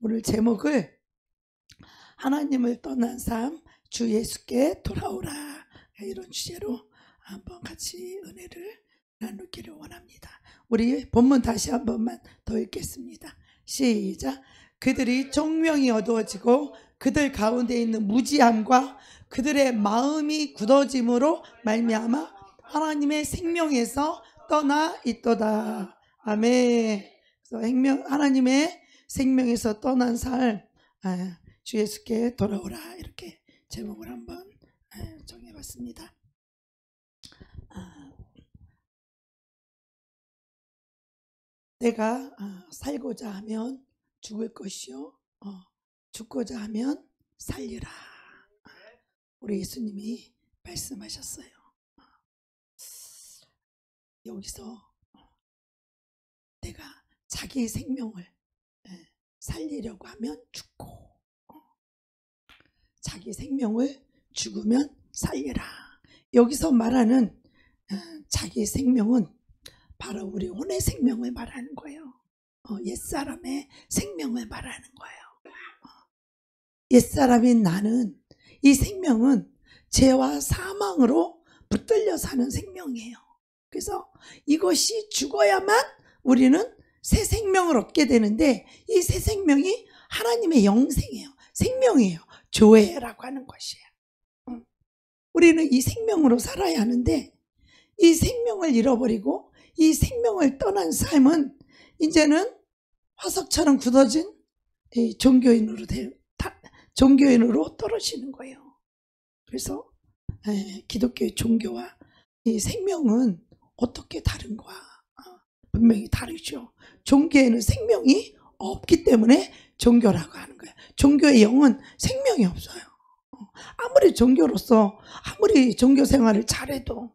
오늘 제목을 하나님을 떠난 삶, 주 예수께 돌아오라, 이런 주제로 한번 같이 은혜를 나누기를 원합니다. 우리 본문 다시 한 번만 더 읽겠습니다. 시작. 그들이 총명이 어두워지고 그들 가운데 있는 무지함과 그들의 마음이 굳어짐으로 말미암아 하나님의 생명에서 떠나 있도다. 아멘. 그래서 하나님의 생명에서 떠난 삶, 주 예수께 돌아오라, 이렇게 제목을 한번 정해봤습니다. 내가 살고자 하면 죽을 것이요, 죽고자 하면 살리라. 우리 예수님이 말씀하셨어요. 여기서 내가 자기 생명을 살리려고 하면 죽고, 자기 생명을 죽으면 살리라. 여기서 말하는 자기 생명은 바로 우리 혼의 생명을 말하는 거예요. 옛사람의 생명을 말하는 거예요. 옛사람인 나는, 이 생명은 죄와 사망으로 붙들려 사는 생명이에요. 그래서 이것이 죽어야만 우리는 새 생명을 얻게 되는데, 이 새 생명이 하나님의 영생이에요. 생명이에요. 조회라고 하는 것이에요. 우리는 이 생명으로 살아야 하는데, 이 생명을 잃어버리고 이 생명을 떠난 삶은 이제는 화석처럼 굳어진 종교인으로 떨어지는 거예요. 그래서 기독교의 종교와 이 생명은 어떻게 다른가? 분명히 다르죠. 종교에는 생명이 없기 때문에 종교라고 하는 거예요. 종교의 영은 생명이 없어요. 아무리 종교로서 아무리 종교 생활을 잘해도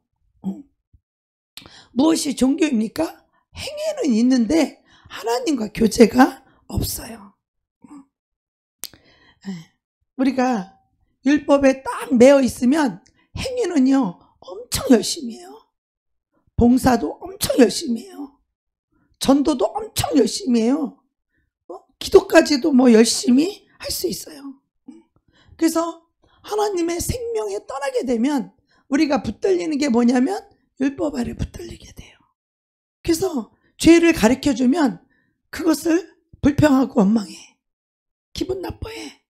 무엇이 종교입니까? 행위는 있는데 하나님과 교제가 없어요. 우리가 율법에 딱 매여 있으면 행위는요 엄청 열심히 해요. 봉사도 엄청 열심히 해요. 전도도 엄청 열심히 해요. 기도까지도 열심히 할 수 있어요. 그래서 하나님의 생명에 떠나게 되면 우리가 붙들리는 게 뭐냐면 율법 아래 붙들리게 돼요. 그래서 죄를 가르쳐주면 그것을 불평하고 원망해. 기분 나빠해.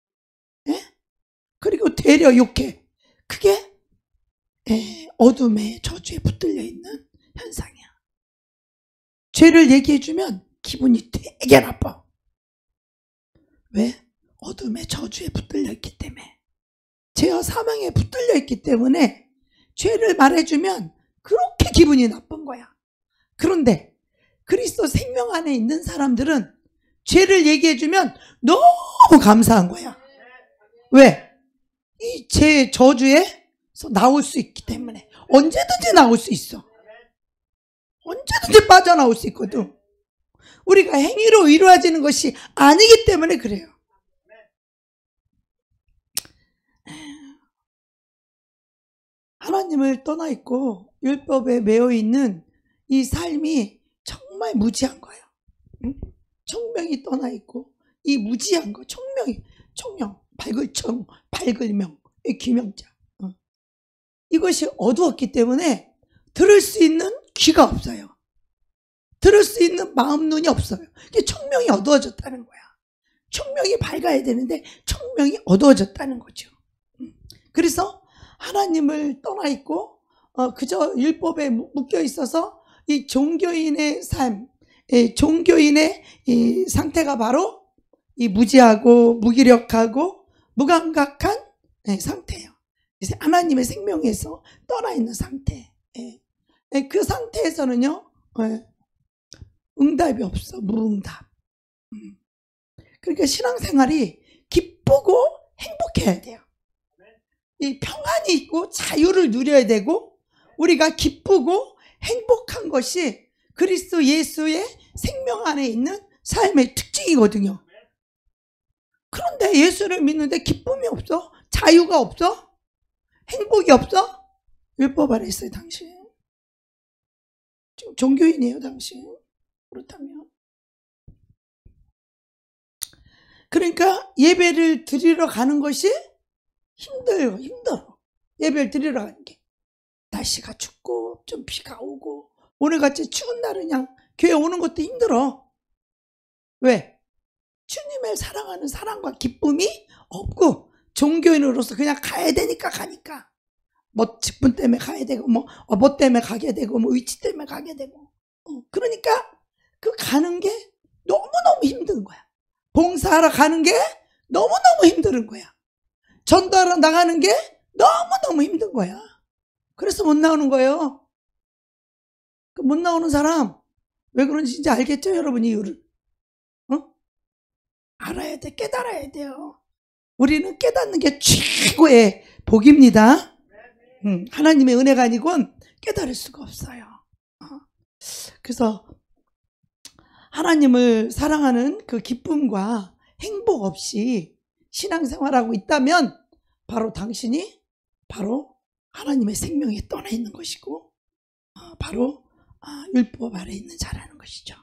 그리고 되려 욕해. 그게 어둠의 저주에 붙들려 있는 현상이야. 죄를 얘기해주면 기분이 되게 나빠. 왜? 어둠의 저주에 붙들려 있기 때문에. 죄와 사망에 붙들려 있기 때문에 죄를 말해주면 그렇게 기분이 나쁜 거야. 그런데 그리스도 생명 안에 있는 사람들은 죄를 얘기해주면 너무 감사한 거야. 왜? 이 죄의 저주에서 나올 수 있기 때문에. 언제든지 나올 수 있어. 언제든지 빠져나올 수 있거든. 우리가 행위로 이루어지는 것이 아니기 때문에 그래요. 하나님을 떠나 있고 율법에 매여 있는 이 삶이 정말 무지한 거예요. 청명이 떠나 있고 이 무지한 거, 청명, 밝을명, 기명자. 이것이 어두웠기 때문에 들을 수 있는 귀가 없어요. 들을 수 있는 마음, 눈이 없어요. 이게 청명이 어두워졌다는 거야. 청명이 밝아야 되는데 청명이 어두워졌다는 거죠. 그래서 하나님을 떠나 있고 그저 율법에 묶여 있어서 이 종교인의 삶, 종교인의 이 상태가 바로 이 무지하고 무기력하고 무감각한 상태예요. 하나님의 생명에서 떠나 있는 상태. 그 상태에서는요 응답이 없어. 무응답. 그러니까 신앙생활이 기쁘고 행복해야 돼요. 이 평안이 있고 자유를 누려야 되고, 우리가 기쁘고 행복한 것이 그리스도 예수의 생명 안에 있는 삶의 특징이거든요. 그런데 예수를 믿는데 기쁨이 없어? 자유가 없어? 행복이 없어? 율법 아래 있어요, 당신. 지금 종교인이에요, 당신. 그렇다면 그러니까 예배를 드리러 가는 것이 힘들어. 예배를 드리러 가는 게. 날씨가 춥고 좀 비가 오고 오늘같이 추운 날은 그냥 교회 오는 것도 힘들어. 왜? 주님을 사랑하는 사랑과 기쁨이 없고 종교인으로서 그냥 가야 되니까 가니까. 뭐 직분 때문에 가야 되고 뭐 때문에 가게 되고 뭐 위치 때문에 가게 되고 그러니까 그 가는 게 너무너무 힘든 거야. 봉사하러 가는 게 너무너무 힘든 거야. 전도하러 나가는 게 너무너무 힘든 거야. 그래서 못 나오는 거예요. 못 나오는 사람 왜 그런지 이제 알겠죠, 여러분? 이유를 알아야 돼. 깨달아야 돼요. 우리는 깨닫는 게 최고의 복입니다. 하나님의 은혜가 아니곤 깨달을 수가 없어요. 그래서 하나님을 사랑하는 그 기쁨과 행복 없이 신앙생활하고 있다면 바로 당신이 바로 하나님의 생명에 떠나 있는 것이고 바로 율법 아래 있는 자라는 것이죠.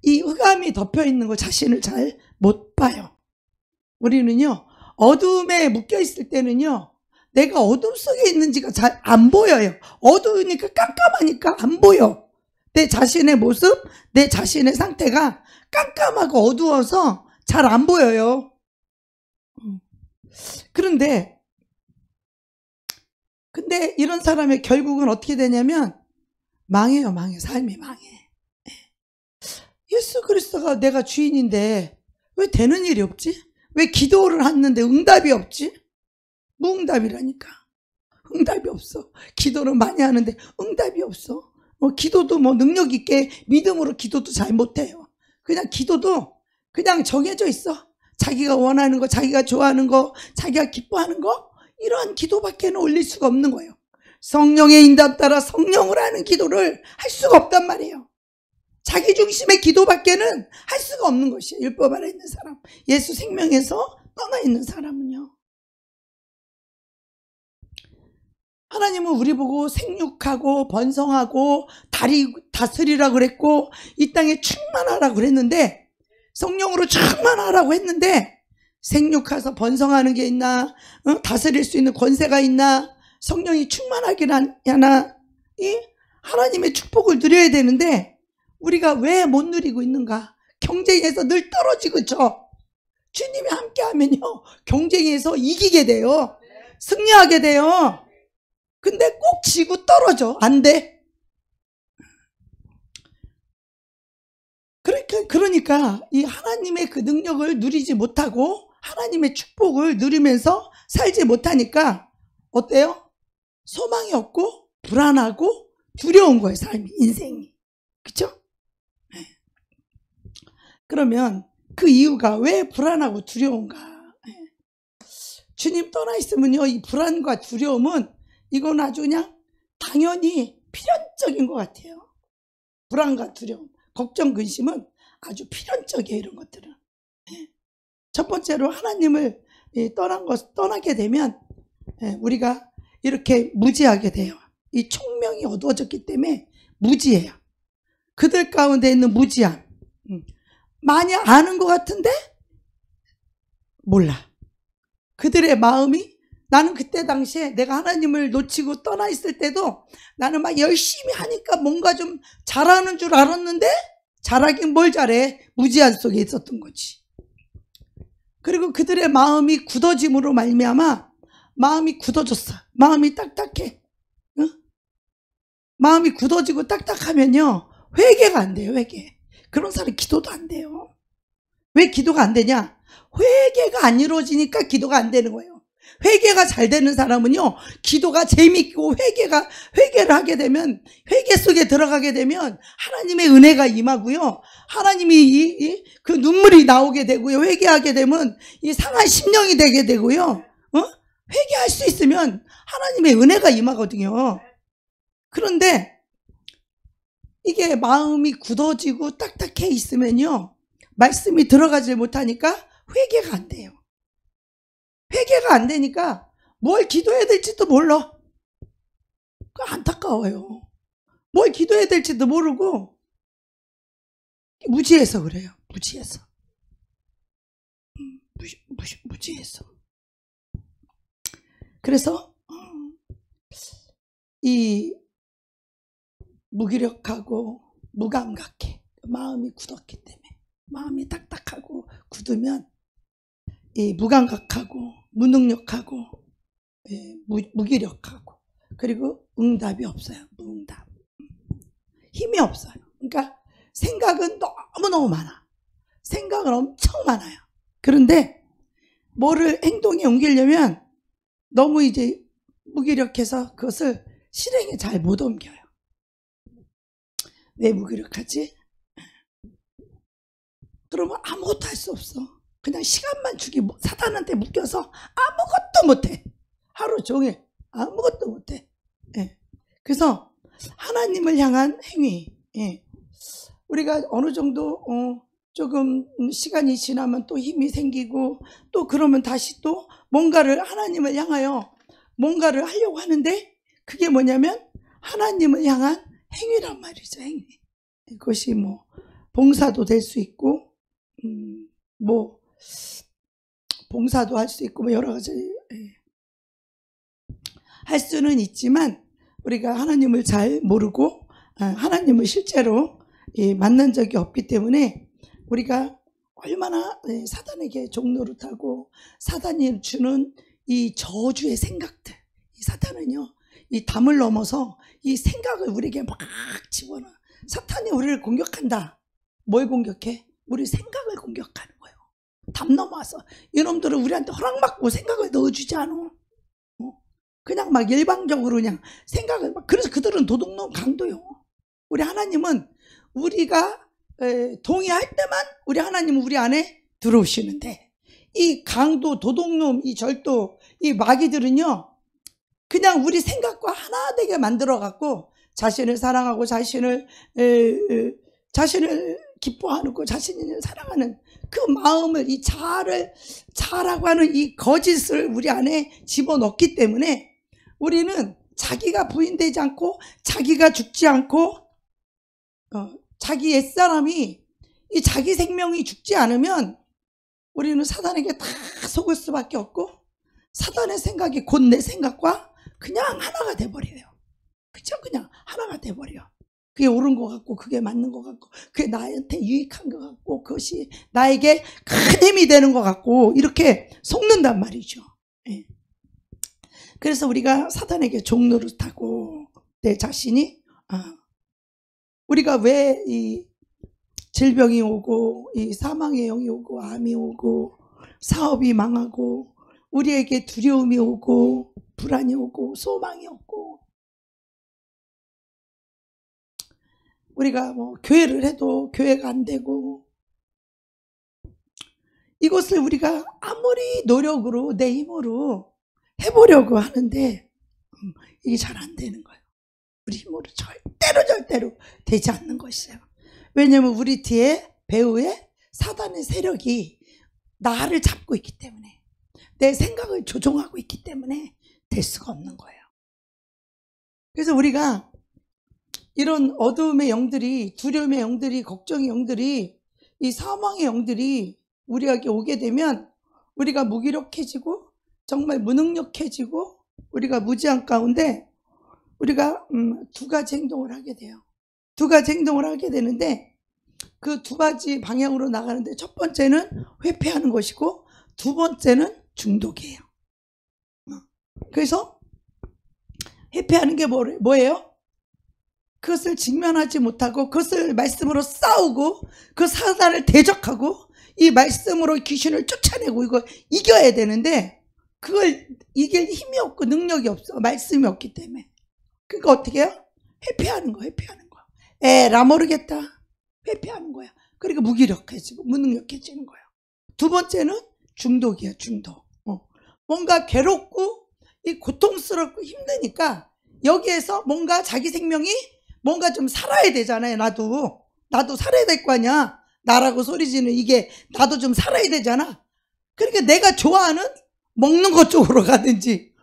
이 흑암이 덮여 있는 거 자신을 잘 못 봐요. 우리는요, 어둠에 묶여 있을 때는요, 내가 어둠 속에 있는지가 잘 안 보여요. 어두우니까 깜깜하니까 안 보여. 내 자신의 모습, 내 자신의 상태가 깜깜하고 어두워서 잘 안 보여요. 근데 이런 사람의 결국은 어떻게 되냐면 망해요. 삶이 망해. 예수 그리스도가 내가 주인인데 왜 되는 일이 없지? 왜 기도를 했는데 응답이 없지? 무응답이라니까. 응답이 없어. 기도를 많이 하는데 응답이 없어. 기도도 뭐 능력 있게 믿음으로 기도도 잘 못해요. 그냥 기도도 그냥 정해져 있어. 자기가 원하는 거, 자기가 좋아하는 거, 자기가 기뻐하는 거, 이러한 기도밖에는 올릴 수가 없는 거예요. 성령의 인도에 따라 성령을 하는 기도를 할 수가 없단 말이에요. 자기 중심의 기도밖에는 할 수가 없는 것이에요. 율법 아래 있는 사람, 예수 생명에서 떠나 있는 사람은요. 하나님은 우리 보고 생육하고 번성하고 다스리라고 그랬고 이 땅에 충만하라고 그랬는데, 성령으로 충만하라고 했는데 생육해서 번성하는 게 있나? 다스릴 수 있는 권세가 있나? 성령이 충만하긴 하나? 이 하나님의 축복을 누려야 되는데 우리가 왜 못 누리고 있는가? 경쟁에서 늘 떨어지고 주님이 함께하면요, 경쟁에서 이기게 돼요. 승리하게 돼요. 근데 꼭 지고 떨어져. 안 돼. 그러니까 이 하나님의 그 능력을 누리지 못하고 하나님의 축복을 누리면서 살지 못하니까 어때요? 소망이 없고 불안하고 두려운 거예요. 삶이, 인생이. 그렇죠? 그러면 그 이유가 왜 불안하고 두려운가? 주님 떠나 있으면요, 이 불안과 두려움은 이건 아주 그냥 당연히 필연적인 것 같아요. 불안과 두려움, 걱정, 근심은 아주 필연적이에요. 이런 것들은. 첫 번째로 하나님을 떠나게 되면 우리가 이렇게 무지하게 돼요. 이 총명이 어두워졌기 때문에 무지해요. 그들 가운데 있는 무지함, 많이 아는 것 같은데 몰라. 그들의 마음이, 나는 그때 당시에 내가 하나님을 놓치고 떠나 있을 때도 나는 막 열심히 하니까 뭔가 좀 잘하는 줄 알았는데 잘하긴 뭘 잘해. 무지한 속에 있었던 거지. 그리고 그들의 마음이 굳어짐으로 말미암아 마음이 굳어졌어. 마음이 딱딱해. 마음이 굳어지고 딱딱하면요, 회개가 안 돼요. 회개. 그런 사람 기도도 안 돼요. 왜 기도가 안 되냐? 회개가 안 이루어지니까 기도가 안 되는 거예요. 회개가 잘 되는 사람은요, 기도가 재밌고 회개를 하게 되면, 회개 속에 들어가게 되면 하나님의 은혜가 임하고요, 하나님이 그 눈물이 나오게 되고요, 회개하게 되면 이 상한 심령이 되게 되고요, 회개할 수 있으면 하나님의 은혜가 임하거든요. 그런데 이게 마음이 굳어지고 딱딱해 있으면요, 말씀이 들어가지 못하니까 회개가 안 돼요. 회개가 안 되니까 뭘 기도해야 될지도 몰라. 안타까워요. 뭘 기도해야 될지도 모르고 무지해서 그래요. 무지해서. 무지해서. 그래서 이 무기력하고 무감각해. 마음이 굳었기 때문에. 마음이 딱딱하고 굳으면 이 무감각하고 무능력하고 무기력하고 그리고 응답이 없어요. 무응답. 힘이 없어요. 그러니까 생각은 너무너무 많아. 생각은 엄청 많아요. 그런데 뭐를 행동에 옮기려면 너무 이제 무기력해서 그것을 실행에 잘 못 옮겨요. 왜 무기력하지? 그러면 아무것도 할 수 없어. 그냥 시간만 주기, 사단한테 묶여서 아무것도 못해. 하루 종일 아무것도 못해. 예. 그래서 하나님을 향한 행위. 예. 우리가 어느 정도 조금 시간이 지나면 또 힘이 생기고 또 그러면 다시 또 뭔가를 하나님을 향하여 뭔가를 하려고 하는데 그게 뭐냐면 하나님을 향한 행위란 말이죠. 행위. 그것이 뭐 봉사도 될 수 있고 뭐 봉사도 할 수 있고 뭐 여러 가지 할 수는 있지만 우리가 하나님을 잘 모르고 하나님을 실제로 만난 적이 없기 때문에 우리가 얼마나 사단에게 종노릇하고 사단이 주는 이 저주의 생각들, 이 사탄은요 이 담을 넘어서 이 생각을 우리에게 막 집어넣어. 사탄이 우리를 공격한다. 뭘 공격해? 우리 생각을 공격하는 거예요. 담 넘어와서 이놈들은 우리한테 허락받고 생각을 넣어주지 않아. 그냥 막 일방적으로 그냥 생각을 막. 그래서 그들은 도둑놈 강도요. 우리 하나님은 우리가 동의할 때만 우리 하나님은 우리 안에 들어오시는데 이 강도, 도둑놈, 이 절도, 이 마귀들은요 그냥 우리 생각과 하나 되게 만들어 갖고 자신을 사랑하고 자신을 기뻐하는 거, 자신을 사랑하는 그 마음을, 이 자라고 하는 이 거짓을 우리 안에 집어넣기 때문에 우리는 자기가 부인되지 않고 자기가 죽지 않고 자기 옛사람이 이 자기 생명이 죽지 않으면 우리는 사단에게 다 속을 수밖에 없고 사단의 생각이 곧 내 생각과 그냥 하나가 돼버려요. 그죠? 그냥 하나가 돼버려. 그게 옳은 것 같고 그게 맞는 것 같고 그게 나한테 유익한 것 같고 그것이 나에게 큰 힘이 되는 것 같고 이렇게 속는단 말이죠. 예. 그래서 우리가 사단에게 종노릇하고 내 자신이 우리가 왜 이 질병이 오고 이 사망의 영이 오고 암이 오고 사업이 망하고 우리에게 두려움이 오고 불안이 오고 소망이 없고 우리가 뭐 교회를 해도 교회가 안 되고 이것을 우리가 아무리 노력으로 내 힘으로 해보려고 하는데 이게 잘 안 되는 거예요. 우리 힘으로 절대로 되지 않는 것이에요. 왜냐하면 우리 뒤에 배후에 사단의 세력이 나를 잡고 있기 때문에 내 생각을 조종하고 있기 때문에 될 수가 없는 거예요. 그래서 우리가 이런 어두움의 영들이, 두려움의 영들이, 걱정의 영들이, 이 사망의 영들이 우리에게 오게 되면 우리가 무기력해지고 정말 무능력해지고 우리가 무지한 가운데 우리가 두 가지 행동을 하게 돼요. 두 가지 행동을 하게 되는데 그 두 가지 방향으로 나가는데 첫 번째는 회피하는 것이고 두 번째는 중독이에요. 그래서 회피하는 게 뭐예요? 그것을 직면하지 못하고 그것을 말씀으로 싸우고 그 사단을 대적하고 이 말씀으로 귀신을 쫓아내고 이거 이겨야 되는데 그걸 이길 힘이 없고 능력이 없어. 말씀이 없기 때문에. 그러니까 어떻게 해요? 회피하는 거야. 에라 모르겠다. 회피하는 거야. 그러니까 무기력해지고 무능력해지는 거야. 두 번째는 중독이야. 중독. 뭔가 괴롭고 이 고통스럽고 힘드니까 여기에서 뭔가 자기 생명이 뭔가 좀 살아야 되잖아요. 나도 살아야 될 거 아니야. 나라고 소리지는 이게 나도 좀 살아야 되잖아. 그러니까 내가 좋아하는 먹는 것 쪽으로 가든지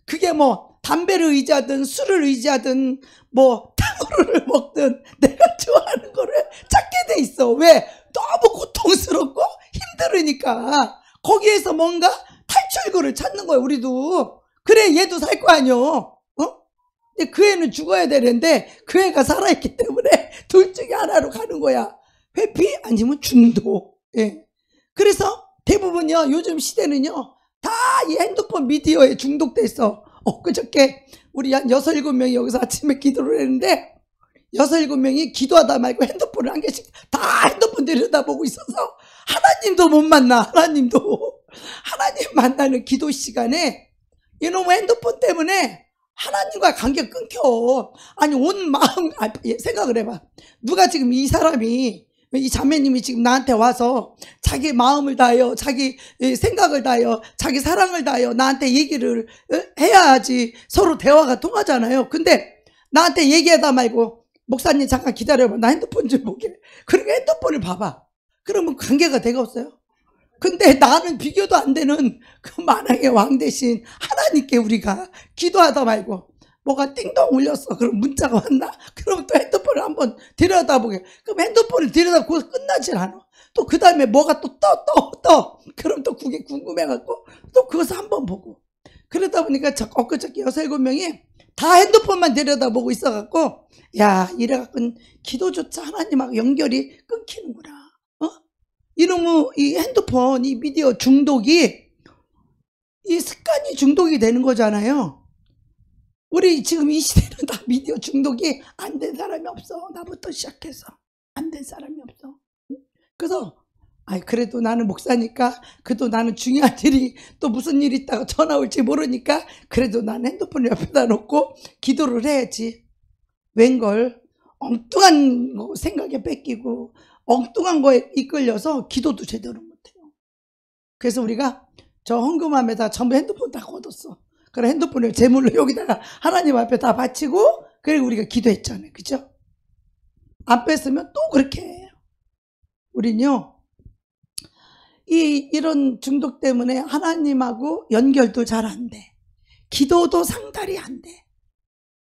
그게 뭐 담배를 의지하든 술을 의지하든 뭐 탕후루를 먹든 내가 좋아하는 거를 찾게 돼 있어. 왜? 너무 고통스럽고 힘들으니까. 거기에서 뭔가 탈출구를 찾는 거야, 우리도. 그래, 얘도 살 거 아니여. 근데 그 애는 죽어야 되는데 그 애가 살아있기 때문에 둘 중에 하나로 가는 거야. 회피 아니면 중독. 예. 그래서 대부분요, 요즘 시대는요, 다 이 핸드폰 미디어에 중독돼 있어. 그저께 우리 한 6, 7명이 여기서 아침에 기도를 했는데 6, 7명이 기도하다 말고 핸드폰을 한 개씩 다 핸드폰 들여다보고 있어서 하나님도 못 만나. 하나님도. 하나님 만나는 기도 시간에 이놈의 핸드폰 때문에 하나님과 관계 끊겨. 아니, 온 마음, 생각을 해봐. 누가 지금 이 사람이, 이 자매님이 지금 나한테 와서 자기 마음을 다하여, 자기 생각을 다하여, 자기 사랑을 다하여 나한테 얘기를 해야지 서로 대화가 통하잖아요. 근데 나한테 얘기하다 말고, 목사님 잠깐 기다려봐. 나 핸드폰 좀 보게. 그리고 핸드폰을 봐봐. 그러면 관계가 되가 없어요? 근데 나는 비교도 안 되는 그 만왕의 왕 대신 하나님께 우리가 기도하다 말고 뭐가 띵동 울렸어. 그럼 문자가 왔나? 그럼 또 핸드폰을 한번 들여다보게. 그럼 핸드폰을 들여다보고 끝나질 않아. 또 그 다음에 뭐가 또 떠. 그럼 또 그게 궁금해갖고 또 그것을 한번 보고. 그러다 보니까 엊그저께 6, 7명이 다 핸드폰만 들여다보고 있어갖고, 야, 이래갖고 기도조차 하나님하고 연결이 끊기는구나. 이놈의 이 핸드폰, 이 미디어 중독이, 이 습관이 중독이 되는 거잖아요. 우리 지금 이 시대는 다 미디어 중독이 안 된 사람이 없어. 나부터 시작해서 안 된 사람이 없어. 그래서 그래도 나는 목사니까, 그래도 나는 중요한 일이 또 무슨 일이 있다가 전화 올지 모르니까 그래도 나는 핸드폰을 옆에다 놓고 기도를 해야지. 웬걸 엉뚱한 생각에 뺏기고 엉뚱한 거에 이끌려서 기도도 제대로 못해요. 그래서 우리가 저 헌금함에다 전부 핸드폰 다 걷었어. 그래, 핸드폰을 제물로 여기다가 하나님 앞에 다 바치고, 그리고 우리가 기도했잖아요. 그죠? 안 뺐으면 또 그렇게 해요. 우린요, 이런 중독 때문에 하나님하고 연결도 잘 안 돼. 기도도 상달이 안 돼.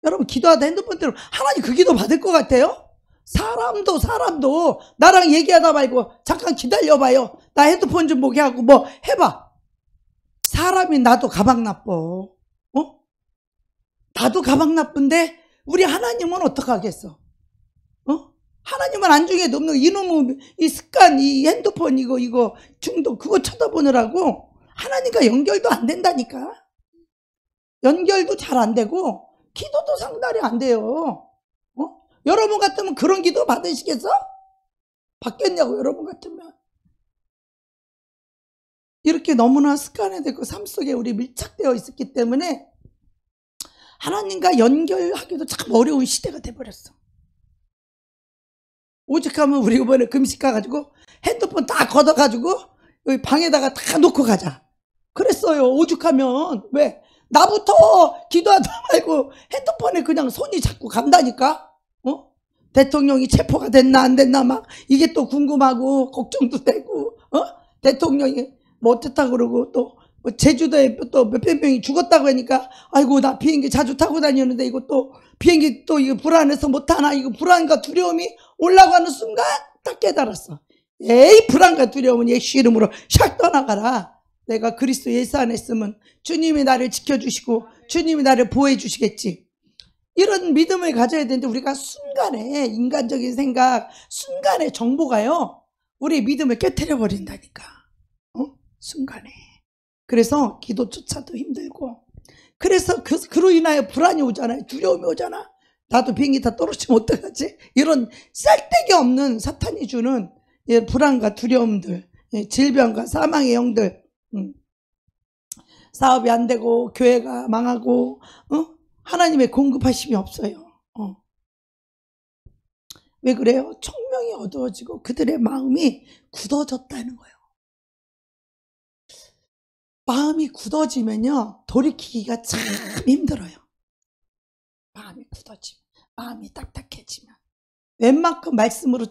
여러분, 기도하다 핸드폰 때문에 하나님 그 기도 받을 것 같아요? 사람도 나랑 얘기하다 말고 잠깐 기다려봐요. 나 핸드폰 좀 보게 하고 뭐 해봐. 사람이 나도 가방 나빠. 나도 가방 나쁜데 우리 하나님은 어떡하겠어? 하나님은 안중에도 없는 이놈의 이 습관, 이 핸드폰 이거 중독 그거 쳐다보느라고 하나님과 연결도 안 된다니까. 연결도 잘 안 되고 기도도 상달이 안 돼요. 여러분 같으면 그런 기도 받으시겠어? 받겠냐고, 여러분 같으면. 이렇게 너무나 습관화되고 삶 속에 우리 밀착되어 있었기 때문에 하나님과 연결하기도 참 어려운 시대가 돼버렸어. 오직하면 우리 이번에 금식 가가지고 핸드폰 다 걷어가지고 여기 방에다가 다 놓고 가자. 그랬어요. 오죽하면. 왜? 나부터 기도하다 말고 핸드폰에 그냥 손이 자꾸 간다니까. 대통령이 체포가 됐나 안 됐나 막 이게 또 궁금하고 걱정도 되고, 대통령이 뭐 어떻다 그러고 또 제주도에 또 몇백 명이 죽었다고 하니까 아이고, 나 비행기 자주 타고 다녔는데 이거 또 비행기 또 이거 불안해서 못 타나, 이거 불안과 두려움이 올라가는 순간 딱 깨달았어. 에이, 불안과 두려움은 예수 이름으로 샥 떠나가라. 내가 그리스도 예수 안에 있으면 주님이 나를 지켜주시고 주님이 나를 보호해 주시겠지. 이런 믿음을 가져야 되는데 우리가 순간에 인간적인 생각, 순간에 정보가요, 우리 믿음을 깨트려 버린다니까. 순간에. 그래서 기도조차도 힘들고, 그래서 그로 인하여 불안이 오잖아요. 두려움이 오잖아. 나도 비행기 다 떨어지면 어떡하지? 이런 쓸데기 없는 사탄이 주는 불안과 두려움들, 질병과 사망의 영들, 사업이 안 되고 교회가 망하고 하나님의 공급하심이 없어요. 왜 그래요? 총명이 어두워지고 그들의 마음이 굳어졌다는 거예요. 마음이 굳어지면요, 돌이키기가 참 힘들어요. 마음이 굳어지면, 마음이 딱딱해지면 웬만큼 말씀으로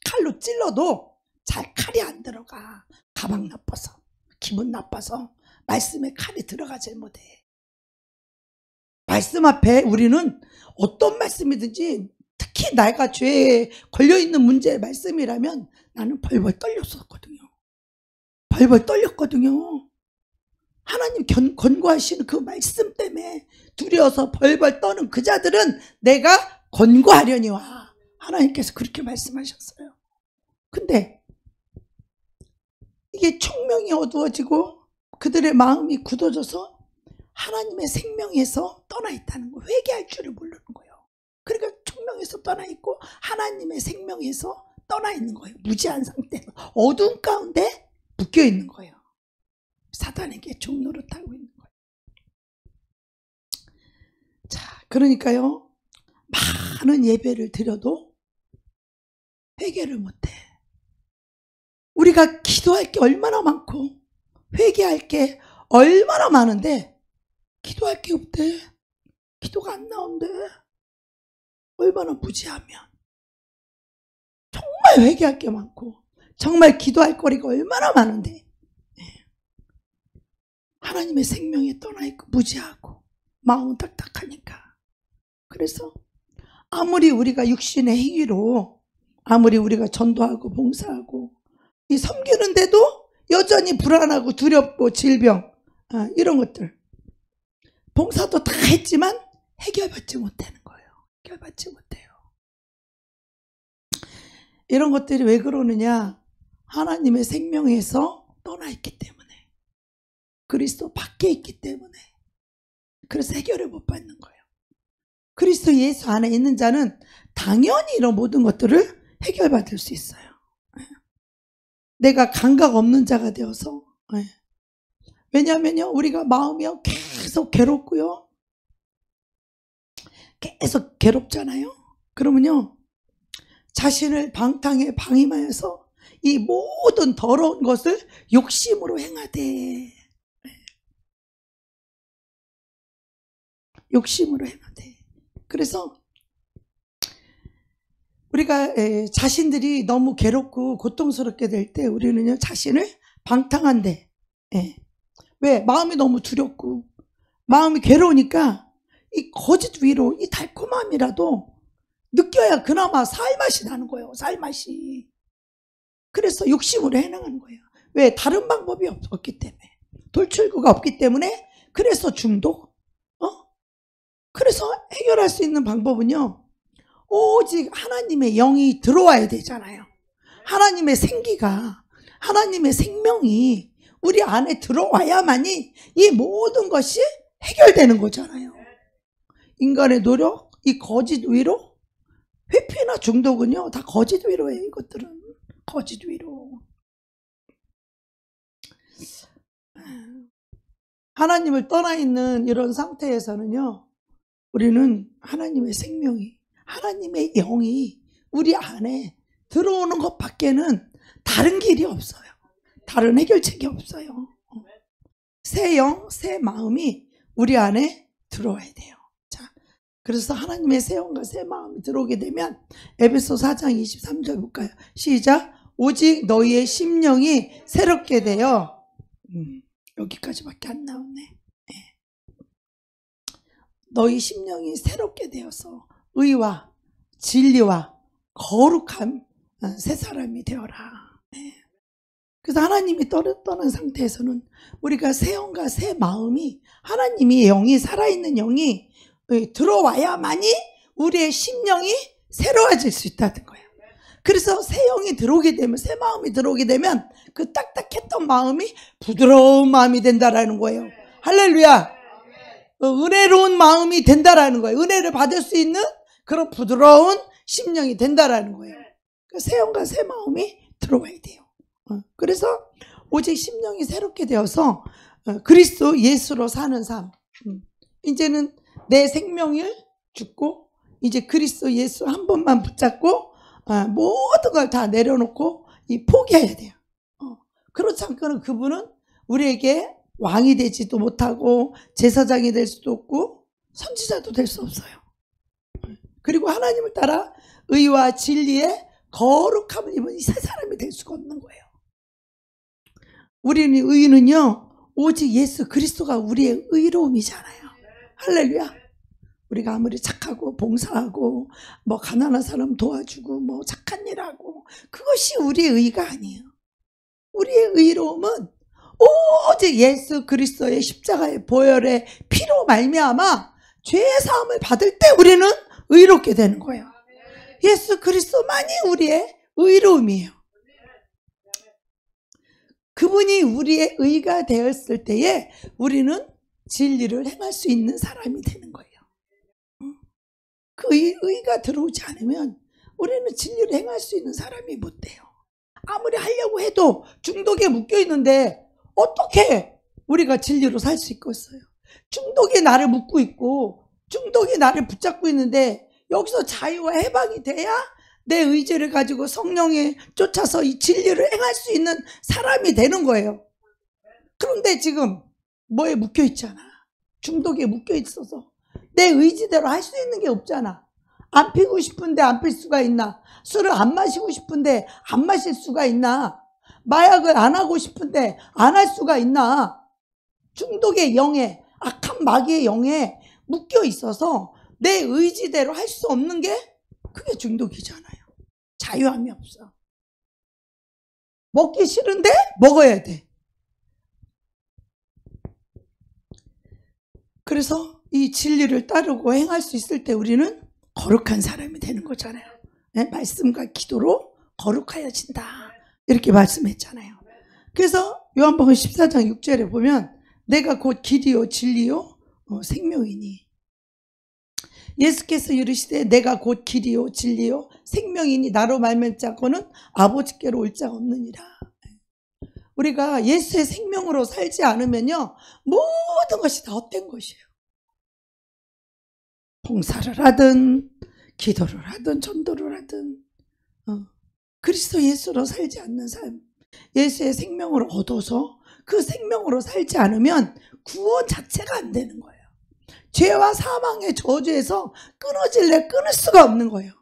칼로 찔러도 잘 칼이 안 들어가. 가방 나빠서, 기분 나빠서 말씀에 칼이 들어가질 못해. 말씀 앞에 우리는 어떤 말씀이든지, 특히 내가 죄에 걸려있는 문제의 말씀이라면 나는 벌벌 떨렸었거든요. 벌벌 떨렸거든요. 하나님 권고하시는 그 말씀 때문에 두려워서 벌벌 떠는 그 자들은 내가 권고하려니와, 하나님께서 그렇게 말씀하셨어요. 근데 이게 총명이 어두워지고 그들의 마음이 굳어져서 하나님의 생명에서 떠나 있다는 거예요. 회개할 줄을 모르는 거예요. 그러니까 총명에서 떠나 있고 하나님의 생명에서 떠나 있는 거예요. 무지한 상태에서 어두운 가운데 묶여 있는 거예요. 사단에게 종노릇하고 있는 거예요. 자, 그러니까요, 많은 예배를 드려도 회개를 못해. 우리가 기도할 게 얼마나 많고 회개할 게 얼마나 많은데 기도할 게 없대. 기도가 안 나온대. 얼마나 무지하면. 정말 회개할 게 많고 정말 기도할 거리가 얼마나 많은데 하나님의 생명에 떠나 있고 무지하고 마음은 딱딱하니까. 그래서 아무리 우리가 육신의 행위로 아무리 우리가 전도하고 봉사하고 이 섬기는데도 여전히 불안하고 두렵고 질병, 이런 것들, 봉사도 다 했지만 해결받지 못하는 거예요. 해결받지 못해요. 이런 것들이 왜 그러느냐? 하나님의 생명에서 떠나 있기 때문에, 그리스도 밖에 있기 때문에, 그래서 해결을 못 받는 거예요. 그리스도 예수 안에 있는 자는 당연히 이런 모든 것들을 해결받을 수 있어요. 내가 감각 없는 자가 되어서. 왜냐하면요, 우리가 마음이 계속 괴롭고요, 계속 괴롭잖아요. 그러면요, 자신을 방탕에 방임하여서 이 모든 더러운 것을 욕심으로 행하되, 욕심으로 행하되. 그래서 우리가 자신들이 너무 괴롭고 고통스럽게 될 때 우리는요, 자신을 방탕한데, 왜? 마음이 너무 두렵고 마음이 괴로우니까 이 거짓 위로 이 달콤함이라도 느껴야 그나마 살맛이 나는 거예요. 살맛이. 그래서 욕심으로 행하는 거예요. 왜? 다른 방법이 없기 때문에. 돌출구가 없기 때문에. 그래서 중독. 그래서 해결할 수 있는 방법은요, 오직 하나님의 영이 들어와야 되잖아요. 하나님의 생기가, 하나님의 생명이 우리 안에 들어와야만이 이 모든 것이 해결되는 거잖아요. 인간의 노력, 이 거짓 위로, 회피나 중독은요 다 거짓 위로예요. 이것들은 거짓 위로. 하나님을 떠나 있는 이런 상태에서는요, 우리는 하나님의 생명이, 하나님의 영이 우리 안에 들어오는 것 밖에는 다른 길이 없어요. 다른 해결책이 없어요. 새 영, 새 마음이 우리 안에 들어와야 돼요. 자, 그래서 하나님의 새 영과 새 마음이 들어오게 되면 에베소 4장 23절 볼까요? 시작. 오직 너희의 심령이 새롭게 되어, 여기까지밖에 안 나오네. 너희 심령이 새롭게 되어서 의와 진리와 거룩한 새 사람이 되어라. 그래서 하나님이 떠난 상태에서는 우리가 새 영과 새 마음이, 하나님이 영이, 살아있는 영이 들어와야만이 우리의 심령이 새로워질 수 있다는 거예요. 그래서 새 영이 들어오게 되면, 새 마음이 들어오게 되면 그 딱딱했던 마음이 부드러운 마음이 된다라는 거예요. 할렐루야. 은혜로운 마음이 된다라는 거예요. 은혜를 받을 수 있는 그런 부드러운 심령이 된다라는 거예요. 새 영과 새 마음이 들어와야 돼요. 그래서 오직 심령이 새롭게 되어서 그리스도 예수로 사는 삶. 이제는 내 생명을 죽고 이제 그리스도 예수 한 번만 붙잡고 모든 걸 다 내려놓고 포기해야 돼요. 그렇지 않고는 그분은 우리에게 왕이 되지도 못하고 제사장이 될 수도 없고 선지자도 될 수 없어요. 그리고 하나님을 따라 의와 진리의 거룩함을 입은 새 사람이 될 수가 없는 거예요. 우리는 의는요, 오직 예수 그리스도가 우리의 의로움이잖아요. 할렐루야. 우리가 아무리 착하고 봉사하고 뭐 가난한 사람 도와주고 뭐 착한 일 하고 그것이 우리의 의가 아니에요. 우리의 의로움은 오직 예수 그리스도의 십자가의 보혈의 피로 말미암아 죄의 사함을 받을 때 우리는 의롭게 되는 거예요. 예수 그리스도만이 우리의 의로움이에요. 그분이 우리의 의가 되었을 때에 우리는 진리를 행할 수 있는 사람이 되는 거예요. 그 의가 들어오지 않으면 우리는 진리를 행할 수 있는 사람이 못 돼요. 아무리 하려고 해도 중독에 묶여 있는데 어떻게 우리가 진리로 살 수 있겠어요? 중독이 나를 묶고 있고 중독이 나를 붙잡고 있는데 여기서 자유와 해방이 돼야 내 의지를 가지고 성령에 쫓아서 이 진리를 행할 수 있는 사람이 되는 거예요. 그런데 지금 뭐에 묶여 있잖아. 중독에 묶여 있어서 내 의지대로 할 수 있는 게 없잖아. 안 피고 싶은데 안 필 수가 있나? 술을 안 마시고 싶은데 안 마실 수가 있나? 마약을 안 하고 싶은데 안 할 수가 있나? 중독의 영에, 악한 마귀의 영에 묶여 있어서 내 의지대로 할 수 없는 게 그게 중독이잖아요. 자유함이 없어. 먹기 싫은데 먹어야 돼. 그래서 이 진리를 따르고 행할 수 있을 때 우리는 거룩한 사람이 되는 거잖아요. 네? 말씀과 기도로 거룩하여진다. 이렇게 말씀했잖아요. 그래서 요한복음 14장 6절에 보면 내가 곧 길이요 진리요 생명이니 예수께서 이르시되 내가 곧 길이요 진리요 생명이니 나로 말미암고는 아버지께로 올 자가 없느니라. 우리가 예수의 생명으로 살지 않으면요 모든 것이 다 헛된 것이에요. 봉사를 하든 기도를 하든 전도를 하든 그리스도 예수로 살지 않는 삶, 예수의 생명을 얻어서 그 생명으로 살지 않으면 구원 자체가 안 되는 거예요. 죄와 사망의 저주에서 끊어질래 끊을 수가 없는 거예요.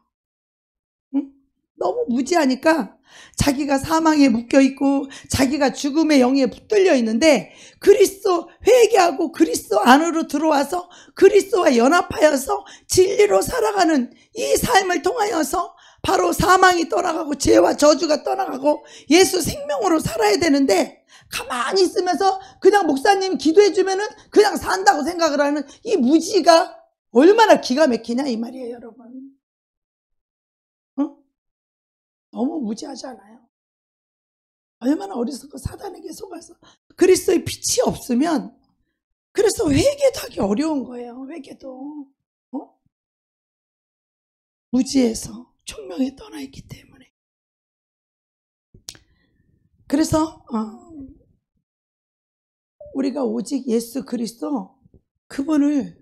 응? 너무 무지하니까 자기가 사망에 묶여있고 자기가 죽음의 영에 붙들려 있는데 그리스도 회개하고 그리스도 안으로 들어와서 그리스도와 연합하여서 진리로 살아가는 이 삶을 통하여서 바로 사망이 떠나가고 죄와 저주가 떠나가고 예수 생명으로 살아야 되는데 가만히 있으면서 그냥 목사님 기도해 주면은 그냥 산다고 생각을 하는 이 무지가 얼마나 기가 막히냐 이 말이에요, 여러분. 너무 무지하잖아요. 얼마나 어리석고 사단에게 속아서 그리스도의 빛이 없으면 그래서 회개도 하기 어려운 거예요. 회개도 무지해서 총명에 떠나 있기 때문에. 그래서 우리가 오직 예수 그리스도 그분을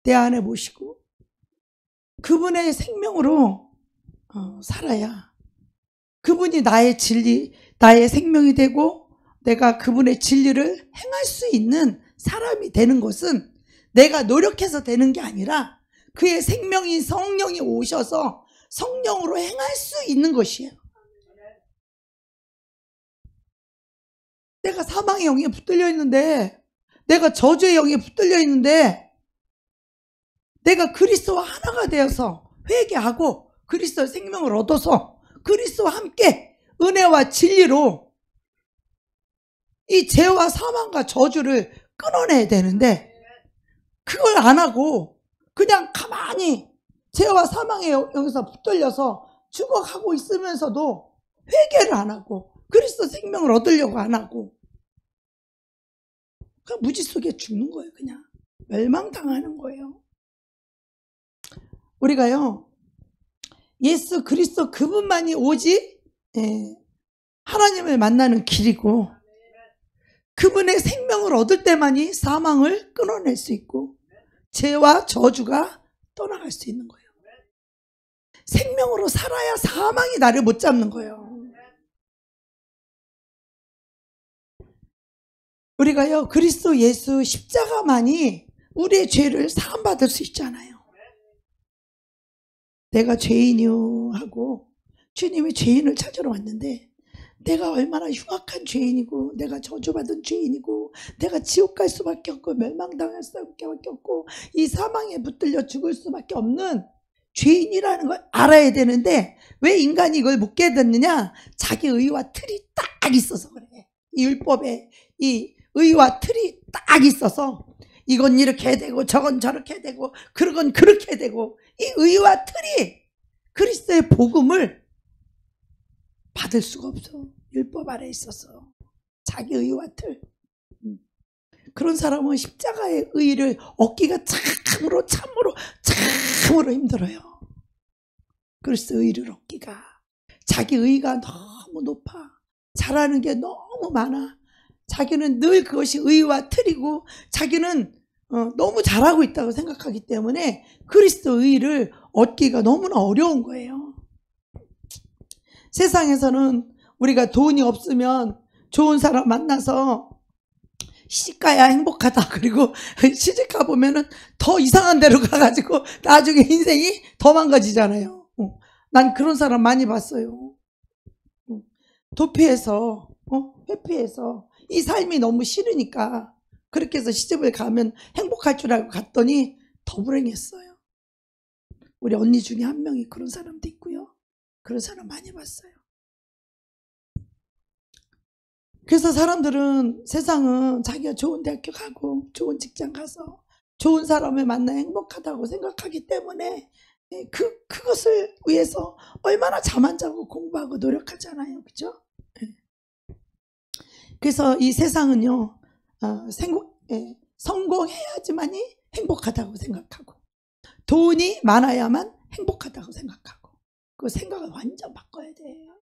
내 안에 모시고 그분의 생명으로 살아야 그분이 나의 진리, 나의 생명이 되고 내가 그분의 진리를 행할 수 있는 사람이 되는 것은 내가 노력해서 되는 게 아니라 그의 생명인 성령이 오셔서 성령으로 행할 수 있는 것이에요. 내가 사망의 영에 붙들려 있는데 내가 저주의 영에 붙들려 있는데 내가 그리스도와 하나가 되어서 회개하고 그리스도의 생명을 얻어서 그리스도와 함께 은혜와 진리로 이 죄와 사망과 저주를 끊어내야 되는데 그걸 안 하고 그냥 가만히 죄와 사망에 여기서 붙들려서 죽어가고 있으면서도 회개를 안 하고 그리스도 생명을 얻으려고 안 하고 그냥 무지 속에 죽는 거예요. 그냥 멸망당하는 거예요. 우리가요 예수 그리스도 그분만이 오직 하나님을 만나는 길이고 그분의 생명을 얻을 때만이 사망을 끊어낼 수 있고 죄와 저주가 떠나갈 수 있는 거예요. 생명으로 살아야 사망이 나를 못 잡는 거예요. 우리가요 그리스도 예수 십자가만이 우리의 죄를 사함받을 수 있잖아요. 내가 죄인이요 하고 주님이 죄인을 찾으러 왔는데 내가 얼마나 흉악한 죄인이고 내가 저주받은 죄인이고 내가 지옥 갈 수밖에 없고 멸망당할 수밖에 없고 이 사망에 붙들려 죽을 수밖에 없는 죄인이라는 걸 알아야 되는데 왜 인간이 이걸 못 깨닫느냐? 자기 의와 틀이 딱 있어서 그래. 이 율법에 이 의와 틀이 딱 있어서 이건 이렇게 되고 저건 저렇게 되고 그건 그렇게 되고 이 의와 틀이 그리스도의 복음을 받을 수가 없어. 율법 아래 있어서 자기 의와 틀. 그런 사람은 십자가의 의를 얻기가 참으로 힘들어요. 그리스도 의를 얻기가. 자기 의가 너무 높아. 잘하는 게 너무 많아. 자기는 늘 그것이 의와 틀이고 자기는 너무 잘하고 있다고 생각하기 때문에 그리스도 의를 얻기가 너무나 어려운 거예요. 세상에서는 우리가 돈이 없으면 좋은 사람 만나서 시집가야 행복하다. 그리고 시집가 보면은 더 이상한 데로 가가지고 나중에 인생이 더 망가지잖아요. 난 그런 사람 많이 봤어요. 도피해서 회피해서 이 삶이 너무 싫으니까 그렇게 해서 시집을 가면 행복할 줄 알고 갔더니 더 불행했어요. 우리 언니 중에 한 명이 그런 사람도 있고요. 그런 사람 많이 봤어요. 그래서 사람들은 세상은 자기가 좋은 대학교 가고 좋은 직장 가서 좋은 사람을 만나 행복하다고 생각하기 때문에 그것을 위해서 얼마나 잠 안 자고 공부하고 노력하잖아요. 그죠? 그래서 이 세상은요, 성공해야지만이 행복하다고 생각하고 돈이 많아야만 행복하다고 생각하고 그 생각을 완전 바꿔야 돼요.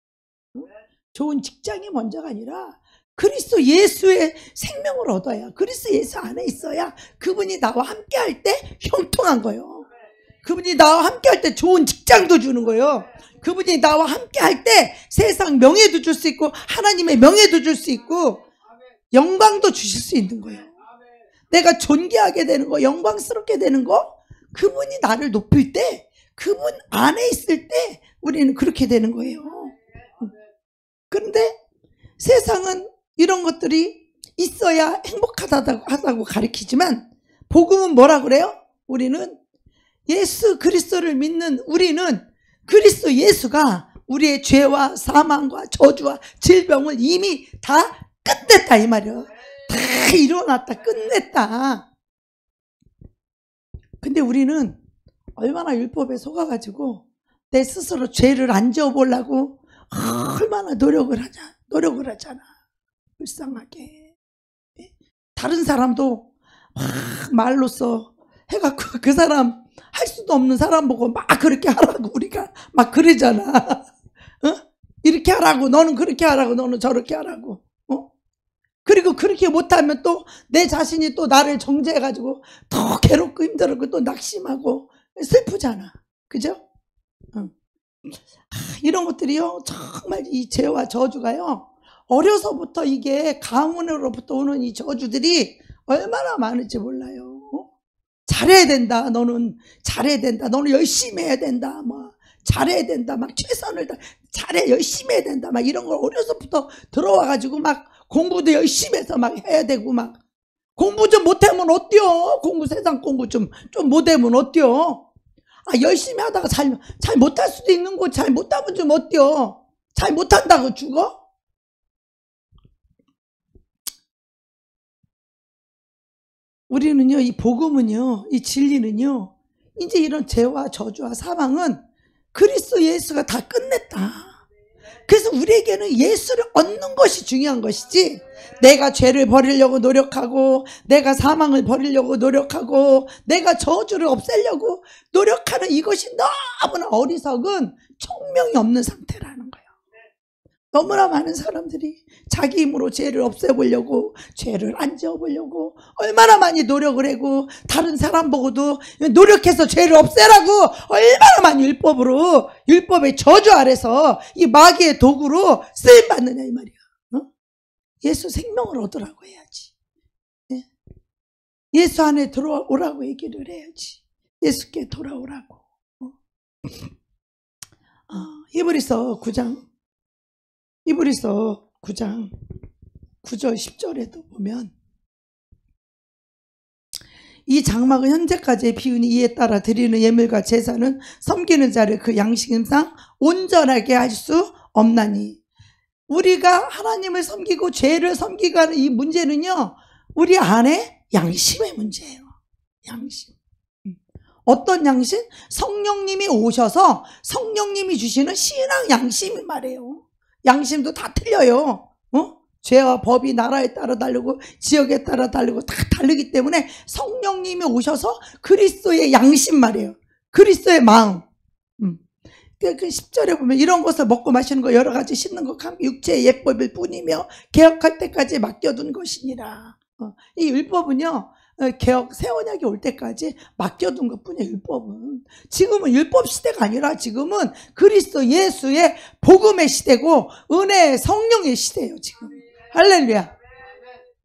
좋은 직장이 먼저가 아니라 그리스도 예수의 생명을 얻어야, 그리스도 예수 안에 있어야 그분이 나와 함께 할 때 형통한 거예요. 그분이 나와 함께 할 때 좋은 직장도 주는 거예요. 그분이 나와 함께 할 때 세상 명예도 줄 수 있고 하나님의 명예도 줄 수 있고 영광도 주실 수 있는 거예요. 내가 존귀하게 되는 거, 영광스럽게 되는 거, 그분이 나를 높일 때, 그분 안에 있을 때 우리는 그렇게 되는 거예요. 그런데 세상은 이런 것들이 있어야 행복하다고 가르치지만 복음은 뭐라 그래요? 우리는 예수 그리스도를 믿는 우리는 그리스도 예수가 우리의 죄와 사망과 저주와 질병을 이미 다 끝냈다 이 말이에요. 다 이뤄놨다, 끝냈다. 근데 우리는 얼마나 율법에 속아가지고 내 스스로 죄를 안 지어보려고 얼마나 노력을 하잖아. 불쌍하게. 다른 사람도 막 말로써 해갖고 그 사람 할 수도 없는 사람 보고 막 그렇게 하라고 우리가 막 그러잖아. 이렇게 하라고, 너는 그렇게 하라고, 너는 저렇게 하라고. 그리고 그렇게 못하면 또 내 자신이 또 나를 정죄해가지고 더 괴롭고 힘들고 또 낙심하고 슬프잖아. 그죠? 이런 것들이요, 정말 이 죄와 저주가요, 어려서부터 이게 가문으로부터 오는 이 저주들이 얼마나 많을지 몰라요. 잘해야 된다. 너는 잘해야 된다. 너는 열심히 해야 된다. 뭐 잘해야 된다. 막 최선을 다 잘해 열심히 해야 된다. 막 이런 걸 어려서부터 들어와가지고 막 공부도 열심히 해서 막 해야 되고 막 공부 좀 못하면 어때요? 세상 공부 좀 못하면 어때요? 열심히 하다가 잘 못할 수도 있는 거 잘 못하면 좀 어때요? 잘 못한다고 죽어? 우리는요, 이 복음은요, 이 진리는요, 이제 이런 죄와 저주와 사망은 그리스도 예수가 다 끝냈다. 그래서 우리에게는 예수를 얻는 것이 중요한 것이지, 내가 죄를 버리려고 노력하고 내가 사망을 버리려고 노력하고 내가 저주를 없애려고 노력하는 이것이 너무나 어리석은 총명이 없는 상태라는 거예요. 너무나 많은 사람들이 자기 힘으로 죄를 없애보려고, 죄를 안 지어보려고 얼마나 많이 노력을 하고, 다른 사람 보고도 노력해서 죄를 없애라고 얼마나 많이 율법의 저주 아래서 이 마귀의 도구로 쓰임받느냐 이 말이야. 예수 생명을 얻으라고 해야지. 예수 안에 들어오라고 얘기를 해야지. 예수께 돌아오라고. 히브리서 9장 9절 10절에도 보면 이 장막은 현재까지의 비운이 이에 따라 드리는 예물과 제사는 섬기는 자를 그 양심상 온전하게 할 수 없나니. 우리가 하나님을 섬기고 죄를 섬기고 하는 이 문제는요, 우리 안에 양심의 문제예요. 양심. 어떤 양심? 성령님이 오셔서 성령님이 주시는 신앙 양심이 말이에요. 양심도 다 틀려요. 죄와 법이 나라에 따라 다르고 지역에 따라 다르고 다 다르기 때문에 성령님이 오셔서 그리스도의 양심 말이에요. 그리스도의 마음. 그 10절에 보면 이런 것을 먹고 마시는 거 여러 가지 씻는 것 육체의 예법일 뿐이며 개혁할 때까지 맡겨둔 것이니라. 이 율법은요, 개혁 새 언약이 올 때까지 맡겨둔 것뿐이에요. 율법은 지금은 율법 시대가 아니라 지금은 그리스도 예수의 복음의 시대고 은혜의 성령의 시대예요. 지금 할렐루야.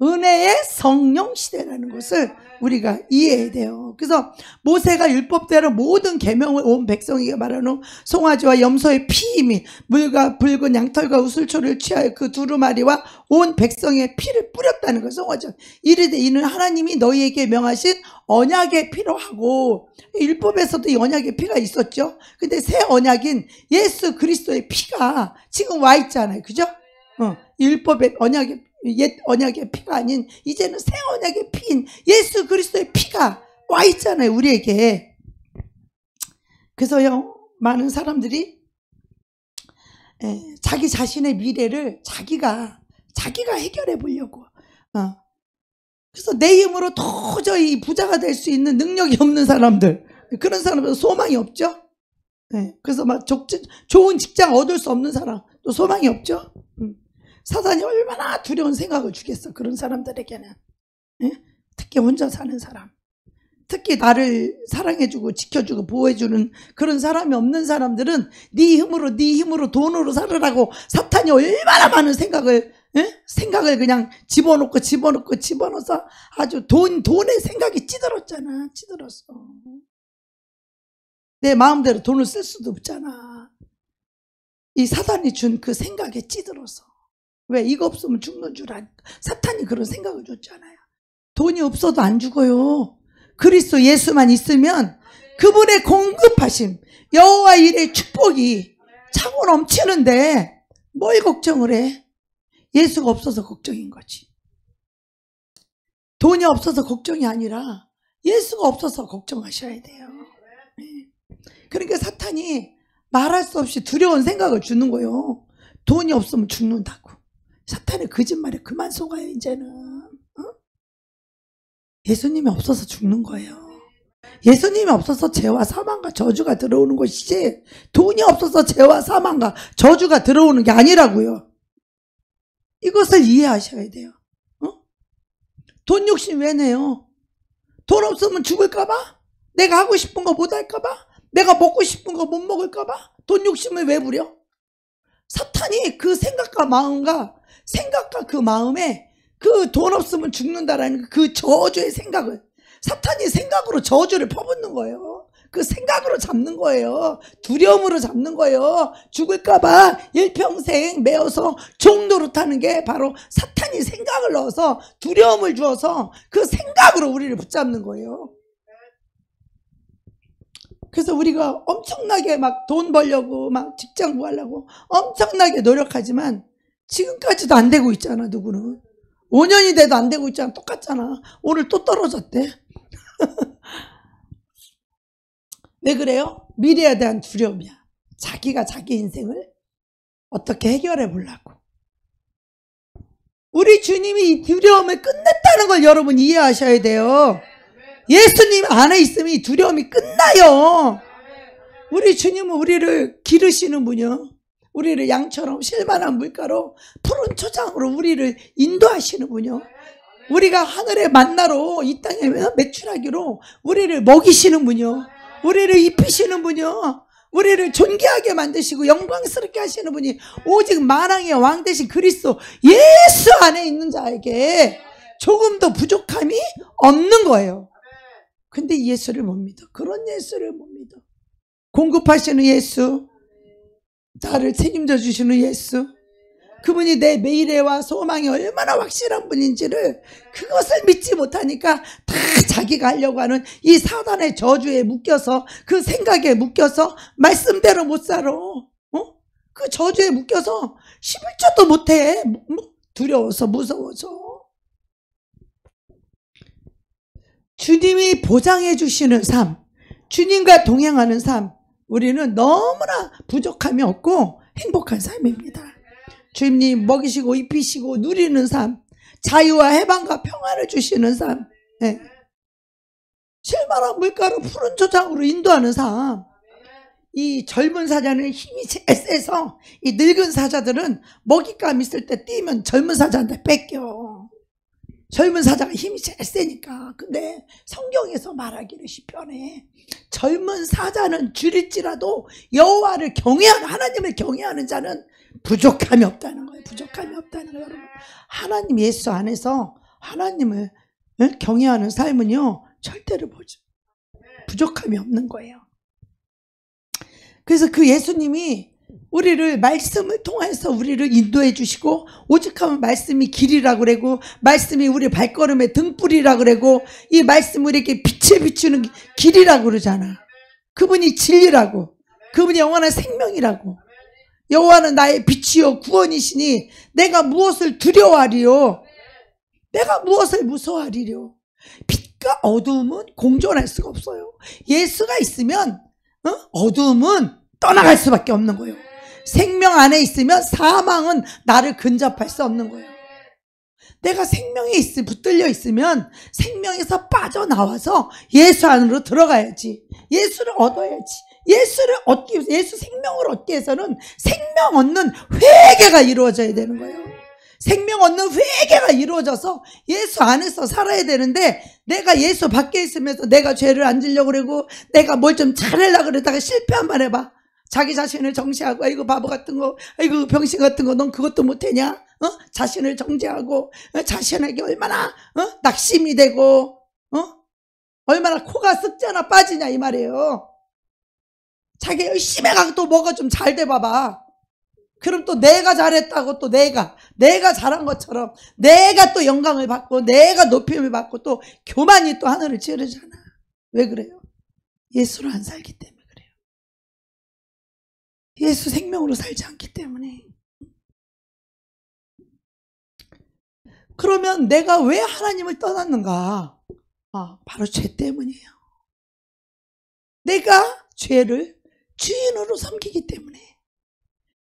은혜의 성령 시대라는 것을 우리가 이해해야 돼요. 그래서 모세가 율법대로 모든 계명을 온 백성에게 말하는 송아지와 염소의 피 및 물과 붉은 양털과 우슬초를 취하여 그 두루마리와 온 백성의 피를 뿌렸다는 것을 송아지. 이르되 이는 하나님이 너희에게 명하신 언약의 피로 하고, 율법에서도 이 언약의 피가 있었죠. 근데 새 언약인 예수 그리스도의 피가 지금 와 있잖아요. 그죠? 율법의 언약의 옛 언약의 피가 아닌 이제는 새 언약의 피인 예수 그리스도의 피가 와 있잖아요, 우리에게. 그래서요, 많은 사람들이 자기 자신의 미래를 자기가 해결해 보려고, 그래서 내 힘으로 도저히 부자가 될 수 있는 능력이 없는 사람들, 그런 사람들은 소망이 없죠. 그래서 막 좋은 직장 얻을 수 없는 사람, 또 소망이 없죠. 사단이 얼마나 두려운 생각을 주겠어, 그런 사람들에게는. 특히 혼자 사는 사람, 특히 나를 사랑해주고 지켜주고 보호해주는 그런 사람이 없는 사람들은 네 힘으로 돈으로 살으라고 사탄이 얼마나 많은 생각을 그냥 집어넣어서 아주 돈의 생각이 찌들었잖아. 찌들었어. 내 마음대로 돈을 쓸 수도 없잖아. 이 사단이 준 그 생각에 찌들어서. 왜? 이거 없으면 죽는 줄 아니까. 사탄이 그런 생각을 줬잖아요. 돈이 없어도 안 죽어요. 그리스도 예수만 있으면 그분의 공급하심, 여호와 일의 축복이 차고 넘치는데 뭘 걱정을 해? 예수가 없어서 걱정인 거지. 돈이 없어서 걱정이 아니라 예수가 없어서 걱정하셔야 돼요. 그러니까 사탄이 말할 수 없이 두려운 생각을 주는 거예요. 돈이 없으면 죽는다고. 사탄의 거짓말에 그만 속아요, 이제는. 예수님이 없어서 죽는 거예요. 예수님이 없어서 죄와 사망과 저주가 들어오는 것이지, 돈이 없어서 죄와 사망과 저주가 들어오는 게 아니라고요. 이것을 이해하셔야 돼요. 돈 욕심 왜 내요? 돈 없으면 죽을까봐? 내가 하고 싶은 거 못 할까봐? 내가 먹고 싶은 거 못 먹을까봐? 돈 욕심을 왜 부려? 사탄이 그 생각과 그 마음에 그 돈 없으면 죽는다라는 그 저주의 생각을, 사탄이 생각으로 저주를 퍼붓는 거예요. 그 생각으로 잡는 거예요. 두려움으로 잡는 거예요. 죽을까봐 일평생 매어서 종노릇하는 게 바로 사탄이 생각을 넣어서 두려움을 주어서 그 생각으로 우리를 붙잡는 거예요. 그래서 우리가 엄청나게 막 돈 벌려고 막 직장 구하려고 엄청나게 노력하지만 지금까지도 안 되고 있잖아. 누구는 5년이 돼도 안 되고 있잖아. 똑같잖아. 오늘 또 떨어졌대. 왜 그래요? 미래에 대한 두려움이야. 자기가 자기 인생을 어떻게 해결해 보려고. 우리 주님이 이 두려움을 끝냈다는 걸 여러분 이해하셔야 돼요. 예수님 안에 있으면 이 두려움이 끝나요. 우리 주님은 우리를 기르시는 분이요, 우리를 양처럼 실만한 물가로 푸른 초장으로 우리를 인도하시는 분이요, 우리가 하늘의 만나로 이 땅에 매출하기로 우리를 먹이시는 분이요, 우리를 입히시는 분이요, 우리를 존귀하게 만드시고 영광스럽게 하시는 분이 오직 만왕의 왕 되신 그리스도 예수 안에 있는 자에게 조금도 부족함이 없는 거예요. 근데 예수를 못 믿어. 그런 예수를 못 믿어. 공급하시는 예수, 나를 책임져 주시는 예수, 그분이 내 미래와 소망이 얼마나 확실한 분인지를 그것을 믿지 못하니까 다 자기가 하려고 하는 이 사단의 저주에 묶여서 그 생각에 묶여서 말씀대로 못 살아. 그 저주에 묶여서 11조도 못해. 두려워서 무서워서. 주님이 보장해 주시는 삶, 주님과 동행하는 삶, 우리는 너무나 부족함이 없고 행복한 삶입니다. 주님 먹이시고 입히시고 누리는 삶, 자유와 해방과 평화를 주시는 삶, 네. 실만한 물가로 푸른 초장으로 인도하는 삶. 이 젊은 사자는 힘이 제일 세서 이 늙은 사자들은 먹잇감 있을 때 뛰면 젊은 사자한테 뺏겨. 젊은 사자가 힘이 제일 세니까. 근데 성경에서 말하기를 시편에 젊은 사자는 줄일지라도 여호와를 경외하는, 하나님을 경외하는 자는 부족함이 없다는 거예요. 부족함이 없다는 거예요. 여러분, 하나님 예수 안에서 하나님을 경외하는 삶은요 절대로 부족함이 없는 거예요. 그래서 그 예수님이 우리를 말씀을 통해서 우리를 인도해 주시고, 오직하면 말씀이 길이라고 그러고, 말씀이 우리 발걸음의 등불이라고 그러고, 이 말씀이 우리에게 빛을 비추는 길이라고 그러잖아. 그분이 진리라고, 그분이 영원한 생명이라고. 여호와는 나의 빛이요 구원이시니 내가 무엇을 두려워하리요, 내가 무엇을 무서워하리요. 빛과 어두움은 공존할 수가 없어요. 예수가 있으면 어두움은 떠나갈 수밖에 없는 거예요. 생명 안에 있으면 사망은 나를 근접할 수 없는 거예요. 내가 생명에 붙들려 있으면 생명에서 빠져나와서 예수 안으로 들어가야지. 예수를 얻어야지. 예수 생명을 얻기 위해서는 생명 얻는 회개가 이루어져야 되는 거예요. 생명 얻는 회개가 이루어져서 예수 안에서 살아야 되는데, 내가 예수 밖에 있으면서 내가 죄를 안 지려고 그러고 내가 뭘 좀 잘하려고 그러다가 실패 한번 해봐. 자기 자신을 정죄하고, 아이고 바보 같은 거, 아이고 병신 같은 거, 넌 그것도 못하냐? 자신을 정죄하고, 자신에게 얼마나 낙심이 되고, 얼마나 코가 쓱잖아 빠지냐 이 말이에요. 자기 열심히 해가지고 또 뭐가 좀 잘 돼 봐봐. 그럼 또 내가 잘했다고, 또 내가 잘한 것처럼 내가 또 영광을 받고 내가 높임을 받고 또 교만이 또 하늘을 찌르잖아. 왜 그래요? 예수로 안 살기 때문에 그래요. 예수 생명으로 살지 않기 때문에. 그러면 내가 왜 하나님을 떠났는가? 바로 죄 때문이에요. 내가 죄를 주인으로 섬기기 때문에,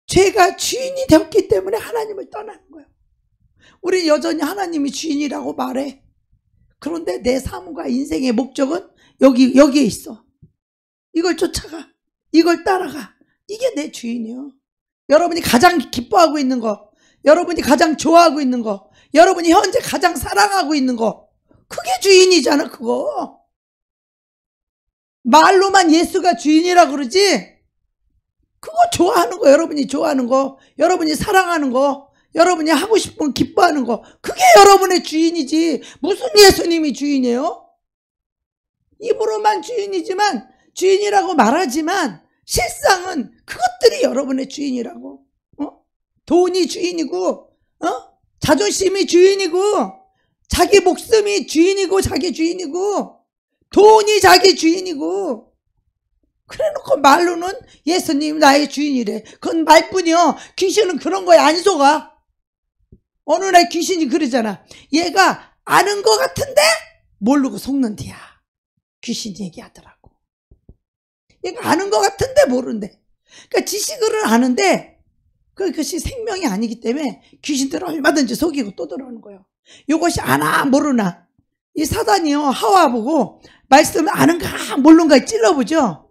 죄가 주인이 되었기 때문에 하나님을 떠나는 거예요. 우리 여전히 하나님이 주인이라고 말해. 그런데 내 삶과 인생의 목적은 여기에 있어. 이걸 쫓아가, 이걸 따라가. 이게 내 주인이요. 여러분이 가장 기뻐하고 있는 거, 여러분이 가장 좋아하고 있는 거, 여러분이 현재 가장 사랑하고 있는 거, 그게 주인이잖아. 그거 말로만 예수가 주인이라고 그러지, 그거 좋아하는 거, 여러분이 좋아하는 거, 여러분이 사랑하는 거, 여러분이 하고 싶은 기뻐하는 거, 그게 여러분의 주인이지. 무슨 예수님이 주인이에요? 입으로만 주인이지만, 주인이라고 말하지만 실상은 그것들이 여러분의 주인이라고. 돈이 주인이고, 자존심이 주인이고, 자기 목숨이 주인이고, 자기 주인이고, 돈이 자기 주인이고. 그래놓고 말로는 예수님 나의 주인이래. 그건 말뿐이요. 귀신은 그런 거에 안 속아. 어느 날 귀신이 그러잖아. 얘가 아는 것 같은데 모르고 속는디야. 귀신이 얘기하더라고. 얘가 아는 것 같은데 모르는데. 그러니까 지식을 아는데 그것이 생명이 아니기 때문에 귀신들은 얼마든지 속이고 또 들어오는 거예요. 이것이 아나 모르나. 이 사단이요, 하와 보고 말씀을 아는가 모르는가 찔러보죠.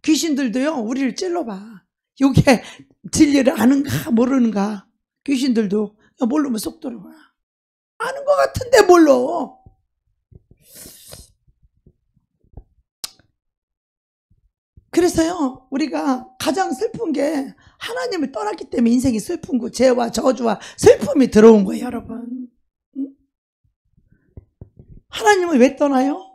귀신들도요 우리를 찔러봐. 이게 진리를 아는가 모르는가. 귀신들도 모르면 속 들어와. 아는 것 같은데 몰라. 그래서요 우리가 가장 슬픈 게 하나님을 떠났기 때문에 인생이 슬픈 거, 죄와 저주와 슬픔이 들어온 거예요. 여러분, 하나님을 왜 떠나요?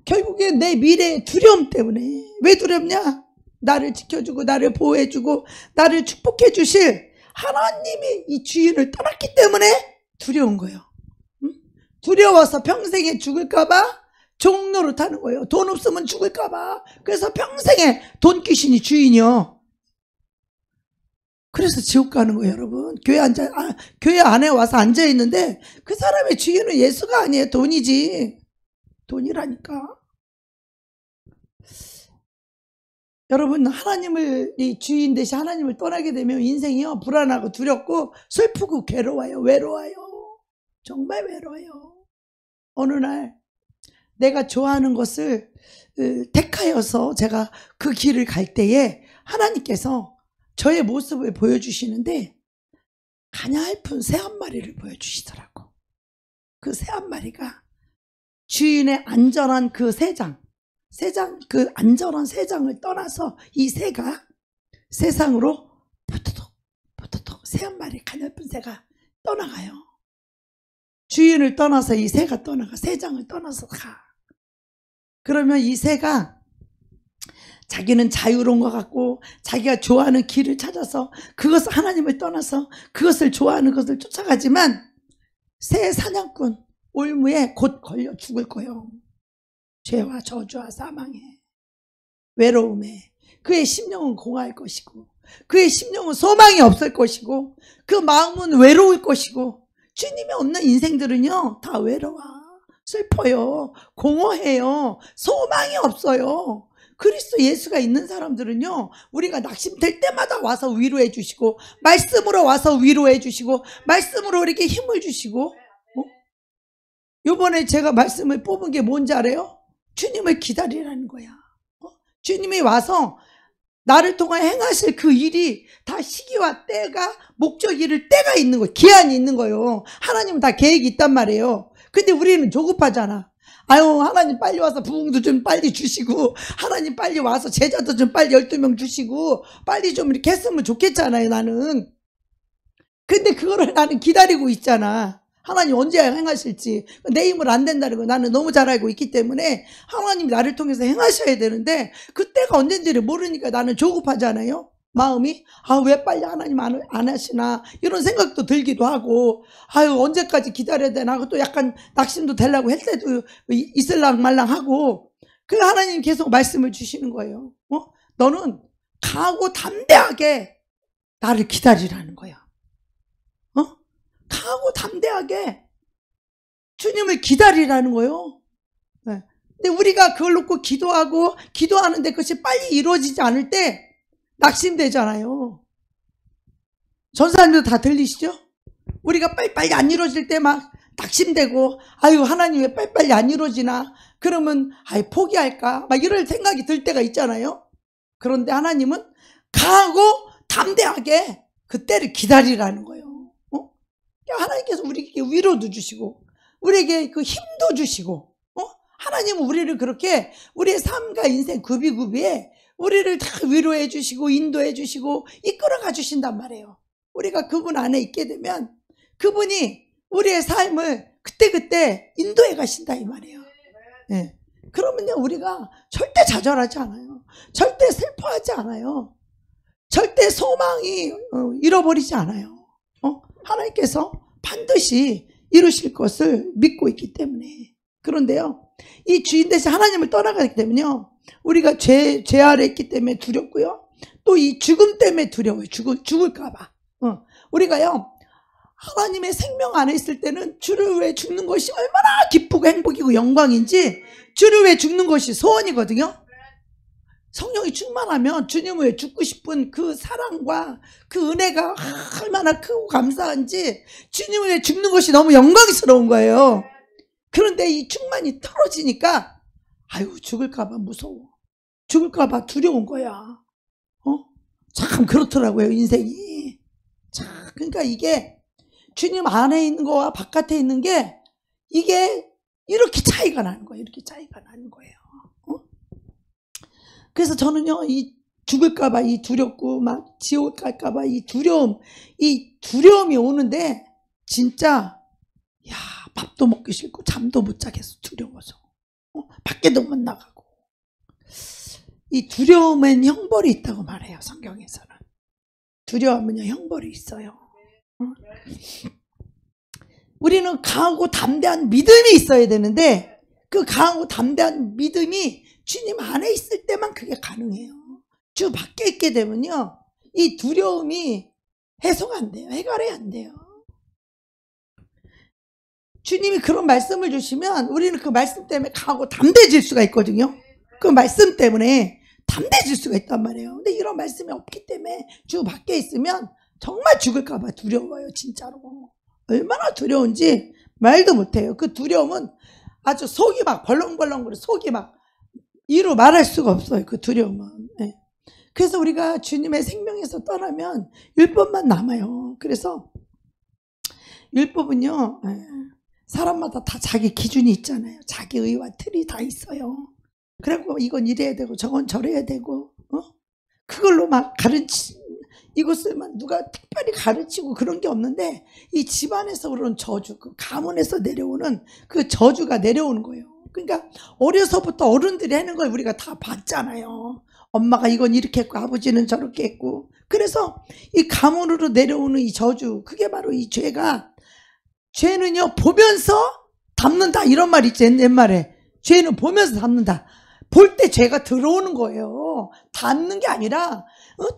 결국에 내 미래의 두려움 때문에. 왜 두렵냐? 나를 지켜주고 나를 보호해주고 나를 축복해 주실 하나님이 이 주인을 떠났기 때문에 두려운 거예요. 두려워서 평생에 죽을까봐 종로를 타는 거예요. 돈 없으면 죽을까봐. 그래서 평생에 돈 귀신이 주인이요. 그래서 지옥 가는 거예요, 여러분. 교회 안에 와서 앉아 있는데 그 사람의 주인은 예수가 아니에요. 돈이지. 돈이라니까. 여러분, 하나님을 이 주인 대신 하나님을 떠나게 되면 인생이요 불안하고 두렵고 슬프고 괴로워요. 외로워요. 정말 외로워요. 어느 날 내가 좋아하는 것을 택하여서 제가 그 길을 갈 때에 하나님께서 저의 모습을 보여주시는데 가냘픈 새 한 마리를 보여주시더라고. 그 새 한 마리가 주인의 안전한 그 그 안전한 새장을 떠나서 이 새가 세상으로 포토톡 새 한 마리 가냘픈 새가 떠나가요. 주인을 떠나서 이 새가 떠나가. 새장을 떠나서 가. 그러면 이 새가 자기는 자유로운 것 같고 자기가 좋아하는 길을 찾아서 그것을 하나님을 떠나서 그것을 좋아하는 것을 쫓아가지만 새 사냥꾼 올무에 곧 걸려 죽을 거예요. 죄와 저주와 사망에 외로움에 그의 심령은 공허할 것이고 그의 심령은 소망이 없을 것이고 그 마음은 외로울 것이고 주님이 없는 인생들은요 다 외로워 슬퍼요 공허해요 소망이 없어요. 그리스도 예수가 있는 사람들은요 우리가 낙심될 때마다 와서 위로해 주시고 말씀으로 와서 위로해 주시고 말씀으로 이렇게 힘을 주시고 요번에 제가 말씀을 뽑은 게 뭔지 알아요? 주님을 기다리라는 거야. 주님이 와서 나를 통해 행하실 그 일이 다 시기와 때가 목적이 이를 때가 있는 거예요. 기한이 있는 거예요. 하나님은 다 계획이 있단 말이에요. 근데 우리는 조급하잖아. 아유 하나님 빨리 와서 부흥도 좀 빨리 주시고 하나님 빨리 와서 제자도 좀 빨리 12명 주시고 빨리 좀 이렇게 했으면 좋겠잖아요 나는. 근데 그거를 나는 기다리고 있잖아. 하나님 언제 행하실지. 내 힘을 안 된다는 거 나는 너무 잘 알고 있기 때문에 하나님이 나를 통해서 행하셔야 되는데 그때가 언젠지를 모르니까 나는 조급하잖아요. 마음이 왜 빨리 하나님 안 하시나 이런 생각도 들기도 하고 언제까지 기다려야 되나 또 약간 낙심도 되려고 할 때도 있을랑 말랑 하고 그 하나님 계속 말씀을 주시는 거예요. 너는 강하고 담대하게 나를 기다리라는 거야. 강하고 담대하게 주님을 기다리라는 거예요. 네. 근데 우리가 그걸 놓고 기도하는데 그것이 빨리 이루어지지 않을 때 낙심되잖아요. 전사님도 다 들리시죠? 우리가 빨리빨리 안 이루어질 때 막 낙심되고 하나님 왜 빨리빨리 안 이루어지나 그러면 포기할까 막 이럴 생각이 들 때가 있잖아요. 그런데 하나님은 강하고 담대하게 그때를 기다리라는 거예요. 하나님께서 우리에게 위로도 주시고 우리에게 그 힘도 주시고 하나님은 우리를 그렇게 우리의 삶과 인생 구비구비에 우리를 다 위로해 주시고 인도해 주시고 이끌어가 주신단 말이에요. 우리가 그분 안에 있게 되면 그분이 우리의 삶을 그때그때 인도해 가신다 이 말이에요. 네. 그러면요 우리가 절대 좌절하지 않아요. 절대 슬퍼하지 않아요. 절대 소망이 잃어버리지 않아요. 하나님께서 반드시 이루실 것을 믿고 있기 때문에. 그런데요 이 주인 대신 하나님을 떠나가기 때문에요 우리가 죄 아래 있기 때문에 두렵고요 또 이 죽음 때문에 두려워요. 죽을까봐. 우리가요 하나님의 생명 안에 있을 때는 주를 위해 죽는 것이 얼마나 기쁘고 행복이고 영광인지 주를 위해 죽는 것이 소원이거든요. 성령이 충만하면 주님을 위해 죽고 싶은 그 사랑과 그 은혜가 얼마나 크고 감사한지 주님을 위해 죽는 것이 너무 영광스러운 거예요. 그런데 이 충만이 떨어지니까 죽을까봐 무서워. 죽을까봐 두려운 거야. 참 그렇더라고요 인생이. 그러니까 이게 주님 안에 있는 거와 바깥에 있는 게 이게 이렇게 차이가 나는 거예요. 이렇게 차이가 나는 거예요. 그래서 저는요 이 죽을까봐 이 두렵고 막 지옥 갈까봐 이 두려움이 오는데 진짜 밥도 먹기 싫고 잠도 못 자겠어. 두려워서 밖에도 못 나가고. 이 두려움엔 형벌이 있다고 말해요 성경에서는. 두려워하면요 형벌이 있어요. 우리는 강하고 담대한 믿음이 있어야 되는데 그 강하고 담대한 믿음이 주님 안에 있을 때만 그게 가능해요. 주 밖에 있게 되면요 이 두려움이 해소가 안 돼요. 해결이 안 돼요. 주님이 그런 말씀을 주시면 우리는 그 말씀 때문에 강하고 담대해질 수가 있거든요. 그 말씀 때문에 담대해질 수가 있단 말이에요. 근데 이런 말씀이 없기 때문에 주 밖에 있으면 정말 죽을까 봐 두려워요. 진짜로. 얼마나 두려운지 말도 못해요. 그 두려움은 아주 속이 막 벌렁벌렁거려. 속이 막 이루 말할 수가 없어요. 그 두려움은. 네. 그래서 우리가 주님의 생명에서 떠나면 율법만 남아요. 그래서 율법은요 사람마다 다 자기 기준이 있잖아요. 자기 의와 틀이 다 있어요. 그래갖고 이건 이래야 되고 저건 저래야 되고 그걸로 막 이것을만 누가 특별히 가르치고 그런 게 없는데 이 집안에서 그런 저주, 그 가문에서 내려오는 그 저주가 내려오는 거예요. 그러니까 어려서부터 어른들이 하는 걸 우리가 다 봤잖아요. 엄마가 이건 이렇게 했고 아버지는 저렇게 했고. 그래서 이 가문으로 내려오는 이 저주, 그게 바로 이 죄는요 보면서 닮는다 이런 말 있지 옛말에. 죄는 보면서 닮는다. 볼 때 죄가 들어오는 거예요. 닮는 게 아니라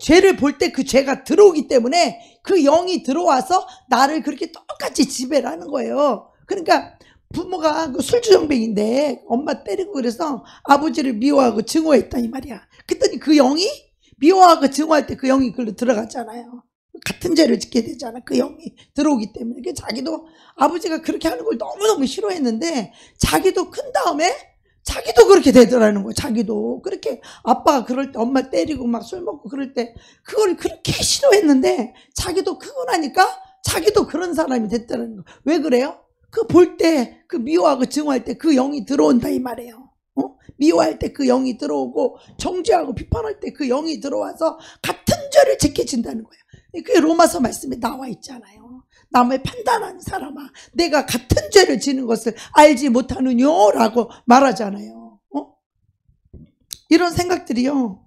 죄를 볼 때 그 죄가 들어오기 때문에 그 영이 들어와서 나를 그렇게 똑같이 지배를 하는 거예요. 그러니까 부모가 술주정뱅인데 엄마 때리고 그래서 아버지를 미워하고 증오했다 이 말이야. 그랬더니 그 영이 미워하고 증오할 때 그 영이 글로 들어갔잖아요. 같은 죄를 짓게 되잖아. 그 영이 들어오기 때문에. 자기도 아버지가 그렇게 하는 걸 너무너무 싫어했는데 자기도 큰 다음에 자기도 그렇게 되더라는 거예요. 자기도 그렇게 아빠가 그럴 때 엄마 때리고 막 술 먹고 그럴 때 그걸 그렇게 싫어했는데 자기도 크고 나니까 자기도 그런 사람이 됐더라는 거예요. 왜 그래요? 그 볼 때 그 미워하고 증오할 때 그 영이 들어온다 이 말이에요. 미워할 때 그 영이 들어오고 정죄하고 비판할 때 그 영이 들어와서 같은 죄를 짓게 진다는 거예요. 그게 로마서 말씀에 나와 있잖아요. 남을 판단하는 사람아 내가 같은 죄를 지는 것을 알지 못하느뇨 라고 말하잖아요. 이런 생각들이요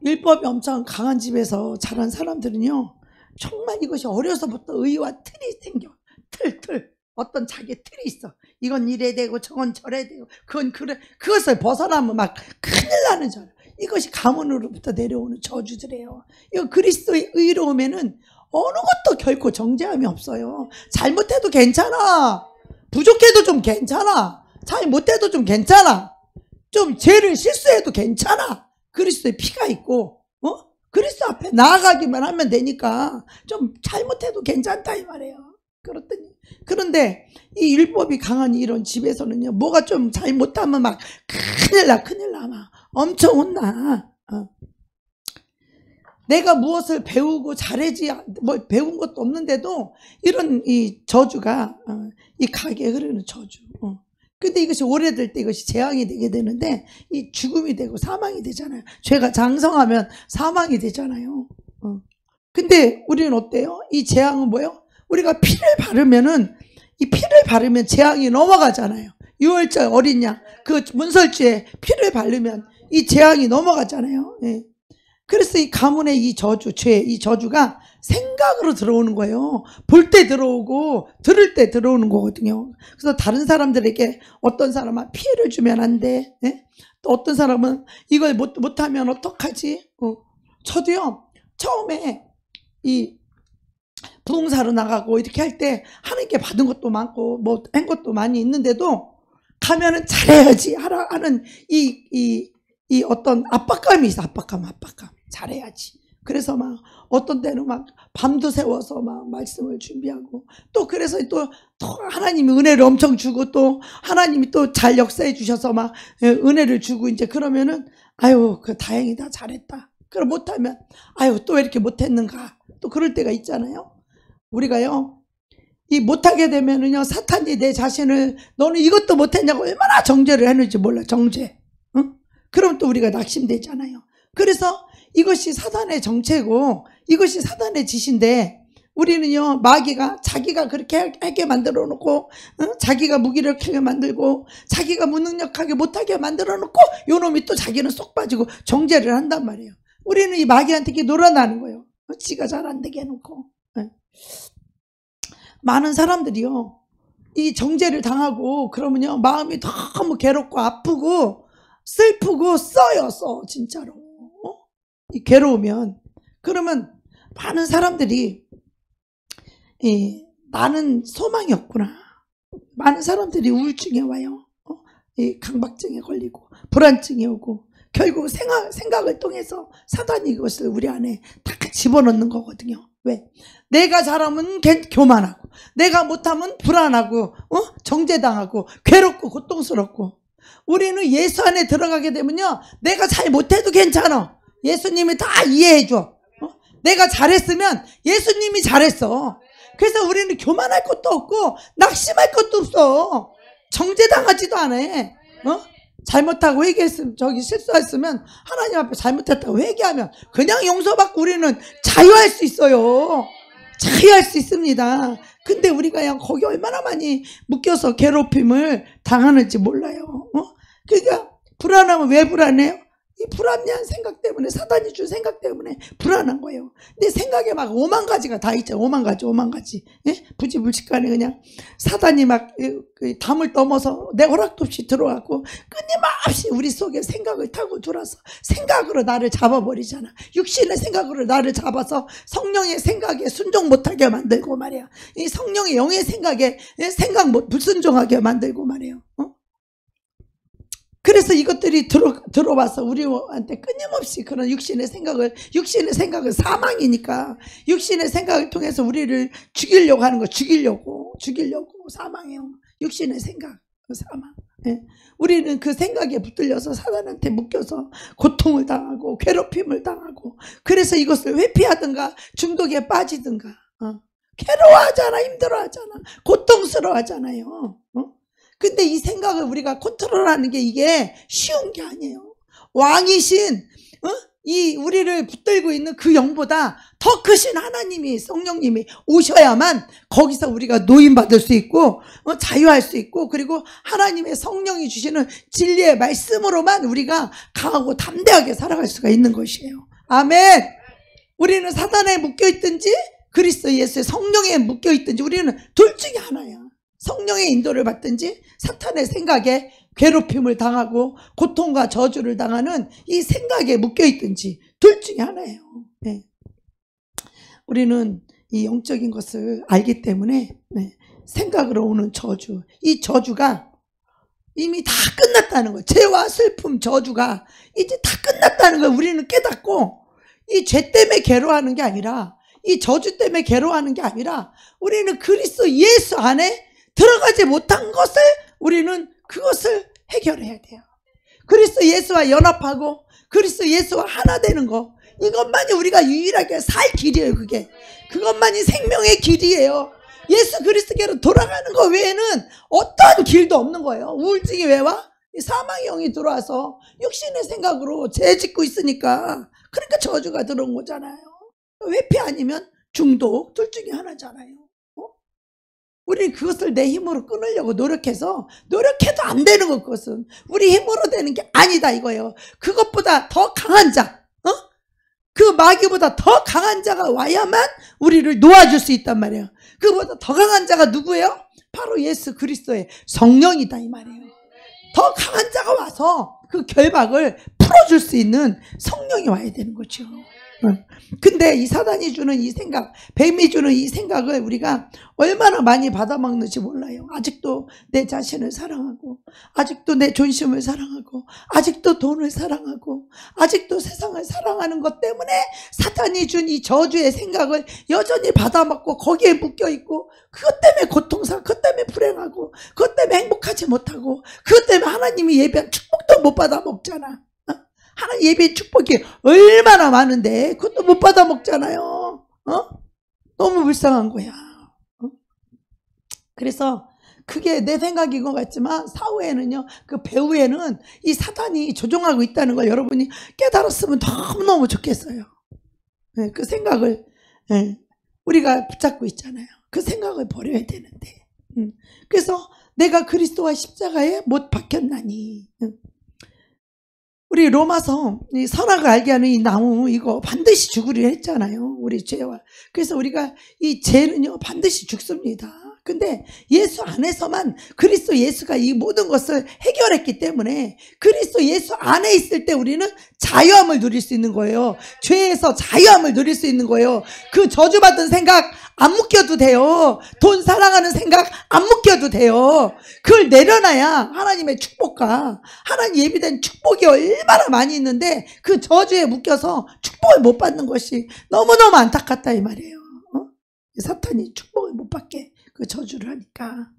율법이 엄청 강한 집에서 자란 사람들은요 정말 이것이 어려서부터 의와 틀이 생겨. 틀 어떤 자기의 틀이 있어. 이건 이래야 되고 저건 저래야 되고 그건 그래. 그것을 벗어나면 막 큰일 나는 줄. 이것이 가문으로부터 내려오는 저주들이에요. 이거 그리스도의 의로움에는 어느 것도 결코 정죄함이 없어요. 잘못해도 괜찮아. 부족해도 좀 괜찮아. 잘못해도 좀 괜찮아. 좀 죄를 실수해도 괜찮아. 그리스도의 피가 있고 그리스도 앞에 나아가기만 하면 되니까 좀 잘못해도 괜찮다 이 말이에요. 그런데 이 율법이 강한 이런 집에서는요 뭐가 좀 잘못하면 막 큰일 나 막 엄청 혼나. 내가 무엇을 배우고 잘하지 뭐 배운 것도 없는데도 이런 이 저주가 이 가게에 흐르는 저주. 근데 이것이 오래될 때 이것이 재앙이 되게 되는데 이 죽음이 되고 사망이 되잖아요. 죄가 장성하면 사망이 되잖아요. 근데 우리는 어때요? 이 재앙은 뭐예요? 우리가 피를 바르면은 이 피를 바르면 재앙이 넘어가잖아요. 유월절 어린 양 그 문설주에 피를 바르면 이 재앙이 넘어가잖아요. 예. 그래서 이 가문의 이 저주, 이 저주가 생각으로 들어오는 거예요. 볼 때 들어오고 들을 때 들어오는 거거든요. 그래서 다른 사람들에게 어떤 사람은 피해를 주면 안 돼. 예? 또 어떤 사람은 이걸 못하면 어떡하지? 저도요 처음에 이 부동사로 나가고 이렇게 할 때 하나님께 받은 것도 많고 뭐 한 것도 많이 있는데도 가면은 잘해야지 하는 이 어떤 압박감이 있어. 압박감 잘해야지. 그래서 막 어떤 때는 막 밤도 새워서 막 말씀을 준비하고 또 그래서 또 하나님이 은혜를 엄청 주고 또 하나님이 또 잘 역사해 주셔서 막 은혜를 주고 이제 그러면은 아유 그 다행이다 잘했다. 그럼 못하면 아유 또 왜 이렇게 못했는가 또 그럴 때가 있잖아요. 우리가요 이 못하게 되면은요 사탄이 내 자신을 너는 이것도 못했냐고 얼마나 정죄를 했는지 몰라. 정죄. 그럼 또 우리가 낙심되잖아요. 그래서 이것이 사단의 정체고 이것이 사단의 짓인데 우리는요 마귀가 자기가 그렇게 하게 만들어 놓고 자기가 무기력하게 만들고 자기가 무능력하게 못하게 만들어 놓고 요놈이 또 자기는 쏙 빠지고 정죄를 한단 말이에요. 우리는 이 마귀한테 이렇게 놀아나는 거예요. 지가 잘 안 되게 해놓고. 많은 사람들이요, 이 정죄를 당하고 그러면요 마음이 너무 괴롭고 아프고 슬프고 써 진짜로. 이 괴로우면 그러면 많은 사람들이 나는 소망이 없구나. 많은 사람들이 우울증에 와요. 이 강박증에 걸리고 불안증이 오고 결국 생각을 통해서 사단이 이것을 우리 안에 다 집어넣는 거거든요. 왜? 내가 잘하면 교만하고 내가 못하면 불안하고 정죄당하고 괴롭고 고통스럽고. 우리는 예수 안에 들어가게 되면요 내가 잘 못해도 괜찮아. 예수님이 다 이해해줘. 내가 잘했으면 예수님이 잘했어. 그래서 우리는 교만할 것도 없고 낙심할 것도 없어. 정죄당하지도 않아. 잘못하고 회개했으면 실수했으면 하나님 앞에 잘못했다고 회개하면 그냥 용서받고 우리는 자유할 수 있어요. 자유할 수 있습니다. 근데 우리가 그냥 거기 얼마나 많이 묶여서 괴롭힘을 당하는지 몰라요. 그러니까 불안하면 왜 불안해요? 이 불합리한 생각 때문에, 사단이 준 생각 때문에 불안한 거예요. 근데 생각에 막 5만 가지가 다 있죠. 5만 가지. 예? 부지불식간에 그냥 사단이 막 담을 넘어서 내 허락도 없이 들어가고 끊임없이 우리 속에 생각을 타고 들어와서 생각으로 나를 잡아버리잖아. 육신의 생각으로 나를 잡아서 성령의 생각에 순종 못하게 만들고 말이야. 이 성령의 영의 생각에 불순종하게 만들고 말이에요. 그래서 이것들이 들어와서 우리한테 끊임없이 그런 육신의 생각은 사망이니까 육신의 생각을 통해서 우리를 죽이려고 하는 거, 죽이려고 사망이에요. 육신의 생각, 사망. 예. 우리는 그 생각에 붙들려서 사단한테 묶여서 고통을 당하고 괴롭힘을 당하고, 그래서 이것을 회피하든가 중독에 빠지든가 괴로워하잖아, 힘들어하잖아, 고통스러워하잖아요. 근데 이 생각을 우리가 컨트롤하는 게 이게 쉬운 게 아니에요. 왕이신 이 우리를 붙들고 있는 그 영보다 더 크신 하나님이, 성령님이 오셔야만 거기서 우리가 노인받을 수 있고 자유할 수 있고, 그리고 하나님의 성령이 주시는 진리의 말씀으로만 우리가 강하고 담대하게 살아갈 수가 있는 것이에요. 아멘. 우리는 사단에 묶여있든지 그리스도 예수의 성령에 묶여있든지 우리는 둘 중에 하나야. 성령의 인도를 받든지 사탄의 생각에 괴롭힘을 당하고 고통과 저주를 당하는 이 생각에 묶여있든지 둘 중에 하나예요. 네. 우리는 이 영적인 것을 알기 때문에 생각으로 오는 저주, 이 저주가 이미 다 끝났다는 거예요. 죄와 슬픔, 저주가 이제 다 끝났다는 걸 우리는 깨닫고, 이 죄 때문에 괴로워하는 게 아니라, 이 저주 때문에 괴로워하는 게 아니라, 우리는 그리스도 예수 안에 들어가지 못한 것을 우리는 그것을 해결해야 돼요. 그리스도 예수와 연합하고 그리스도 예수와 하나 되는 거, 이것만이 우리가 유일하게 살 길이에요. 그것만이 생명의 길이에요. 예수 그리스도께로 돌아가는 거 외에는 어떤 길도 없는 거예요. 우울증이 왜 와? 사망의 영이 들어와서 육신의 생각으로 죄 짓고 있으니까, 그러니까 저주가 들어온 거잖아요. 회피 아니면 중독, 둘 중에 하나잖아요. 우리 그것을 내 힘으로 끊으려고 노력해도 안 되는 것, 그것은 우리 힘으로 되는 게 아니다 이거예요. 그것보다 더 강한 자, 그 마귀보다 더 강한 자가 와야만 우리를 놓아줄 수 있단 말이에요. 그보다 더 강한 자가 누구예요? 바로 예수 그리스도의 성령이다 이 말이에요. 더 강한 자가 와서 그 결박을 풀어줄 수 있는 성령이 와야 되는 거죠. 근데 이 사단이 주는 이 생각, 뱀이 주는 이 생각을 우리가 얼마나 많이 받아먹는지 몰라요. 아직도 내 자신을 사랑하고, 아직도 내 존심을 사랑하고, 아직도 돈을 사랑하고, 아직도 세상을 사랑하는 것 때문에 사탄이 준 이 저주의 생각을 여전히 받아먹고 거기에 묶여있고, 그것 때문에 고통스럽고, 그것 때문에 불행하고, 그것 때문에 행복하지 못하고, 그것 때문에 하나님이 예배한 축복도 못 받아먹잖아. 하나님 예배의 축복이 얼마나 많은데 그것도 못 받아 먹잖아요. 너무 불쌍한 거야. 그래서 그게 내 생각인 것 같지만 사후에는요, 그 배후에는 이 사단이 조종하고 있다는 걸 여러분이 깨달았으면 너무너무 좋겠어요. 그 생각을 우리가 붙잡고 있잖아요. 그 생각을 버려야 되는데. 그래서 내가 그리스도와 십자가에 못 박혔나니 우리 로마서 이 선악을 알게 하는 이 나무 이거 반드시 죽으려 했잖아요. 우리 죄와. 그래서 우리가 이 죄는요 반드시 죽습니다. 근데 예수 안에서만 그리스도 예수가 이 모든 것을 해결했기 때문에 그리스도 예수 안에 있을 때 우리는 자유함을 누릴 수 있는 거예요. 죄에서 자유함을 누릴 수 있는 거예요. 그 저주받은 생각 안 묶여도 돼요. 돈 사랑하는 생각 안 묶여도 돼요. 그걸 내려놔야 하나님의 축복과 하나님 예비된 축복이 얼마나 많이 있는데 그 저주에 묶여서 축복을 못 받는 것이 너무너무 안타깝다 이 말이에요. 사탄이 축복을 못 받게 그 저주를 하니까.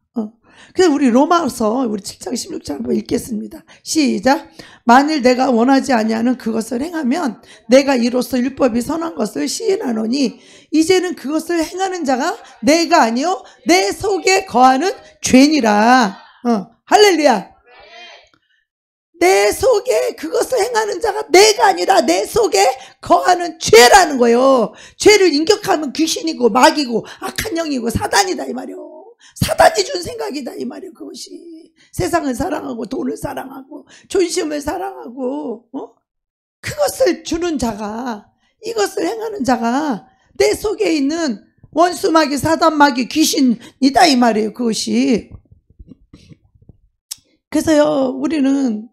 그래서 우리 로마서 우리 7장 16절 한번 읽겠습니다. 시작. 만일 내가 원하지 아니하는 그것을 행하면 내가 이로써 율법이 선한 것을 시인하노니 이제는 그것을 행하는 자가 내가 아니요 내 속에 거하는 죄니라. 할렐루야. 내 속에 그것을 행하는 자가 내가 아니라 내 속에 거하는 죄라는 거예요. 죄를 인격하면 귀신이고 마귀고 악한 영이고 사단이다 이 말이요. 사단이 준 생각이다 이 말이에요. 그것이 세상을 사랑하고 돈을 사랑하고 존심을 사랑하고 그것을 주는 자가 이것을 행하는 자가 내 속에 있는 원수 마귀 사단 마귀 귀신이다 이 말이에요. 그것이. 그래서요 우리는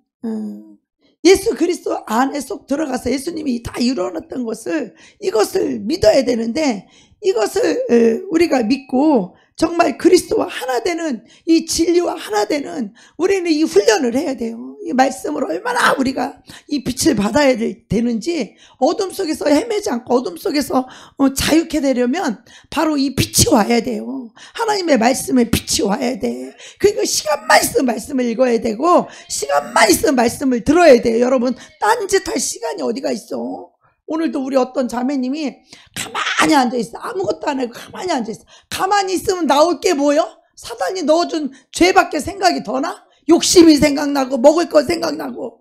예수 그리스도 안에 쏙 들어가서 예수님이 다 이루어놨던 것을 이것을 믿어야 되는데 이것을 우리가 믿고 정말 그리스도와 하나 되는 이 진리와 하나 되는 우리는 이 훈련을 해야 돼요. 이 말씀으로 얼마나 우리가 이 빛을 받아야 되는지 어둠 속에서 헤매지 않고 어둠 속에서 자유케 되려면 바로 이 빛이 와야 돼요. 하나님의 말씀에 빛이 와야 돼. 그러니까 시간만 있으면 말씀을 읽어야 되고 시간만 있으면 말씀을 들어야 돼요. 여러분 딴짓할 시간이 어디가 있어. 오늘도 우리 어떤 자매님이 가만히 앉아있어. 아무것도 안 하고 가만히 앉아있어. 가만히 있으면 나올 게 뭐요? 사단이 넣어준 죄밖에 생각이 더 나? 욕심이 생각나고 먹을 거 생각나고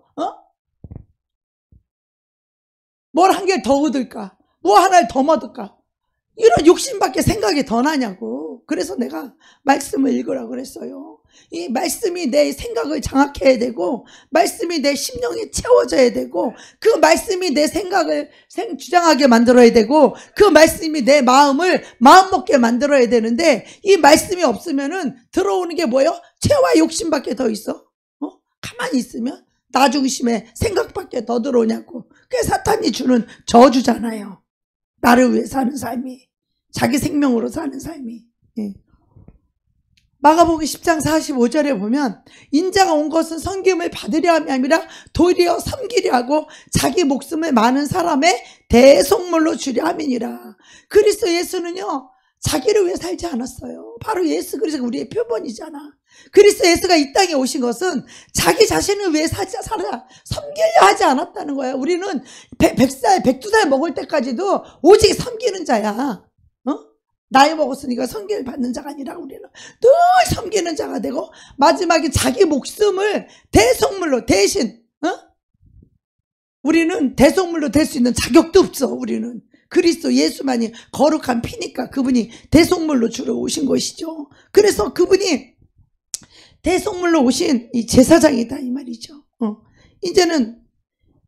뭘 한 개 더 얻을까? 뭐 하나를 더 얻을까? 이런 욕심밖에 생각이 더 나냐고. 그래서 내가 말씀을 읽으라고 그랬어요. 이 말씀이 내 생각을 장악해야 되고 말씀이 내 심령에 채워져야 되고 그 말씀이 내 생각을 주장하게 만들어야 되고 그 말씀이 내 마음을 마음먹게 만들어야 되는데 이 말씀이 없으면은 들어오는 게 뭐예요? 죄와 욕심밖에 더 있어. 가만히 있으면 나중심에 생각밖에 더 들어오냐고. 그게 사탄이 주는 저주잖아요. 나를 위해 사는 삶이, 자기 생명으로 사는 삶이. 마가복음 10장 45절에 보면 인자가 온 것은 섬김을 받으려 함이 아니라 도리어 섬기려 하고 자기 목숨을 많은 사람의 대속물로 주려 함이니라. 그리스도 예수는요 자기를 위해 살지 않았어요. 바로 예수 그리스도가 우리의 표본이잖아. 그리스도 예수가 이 땅에 오신 것은 자기 자신을 위해 섬기려 하지 않았다는 거야. 우리는 100살 102살 먹을 때까지도 오직 섬기는 자야. 나이 먹었으니까 섬김을 받는 자가 아니라 우리는 늘 섬기는 자가 되고 마지막에 자기 목숨을 대속물로 대신 우리는 대속물로 될 수 있는 자격도 없어. 우리는 그리스도 예수만이 거룩한 피니까 그분이 대속물로 주러 오신 것이죠. 그래서 그분이 대속물로 오신 이 제사장이다 이 말이죠. 이제는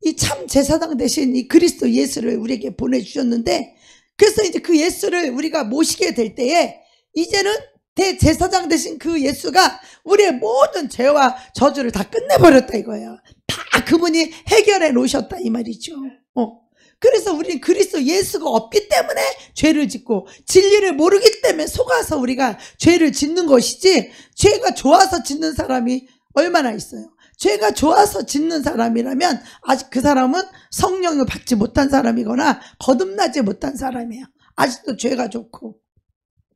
이 참 제사장 대신 이 그리스도 예수를 우리에게 보내주셨는데 그래서 이제 그 예수를 우리가 모시게 될 때에 이제는 대제사장 대신 그 예수가 우리의 모든 죄와 저주를 다 끝내버렸다 이거예요. 다 그분이 해결해 놓으셨다 이 말이죠. 그래서 우리는 그리스도 예수가 없기 때문에 죄를 짓고 진리를 모르기 때문에 속아서 우리가 죄를 짓는 것이지 죄가 좋아서 짓는 사람이 얼마나 있어요. 죄가 좋아서 짓는 사람이라면 아직 그 사람은 성령을 받지 못한 사람이거나 거듭나지 못한 사람이에요. 아직도 죄가 좋고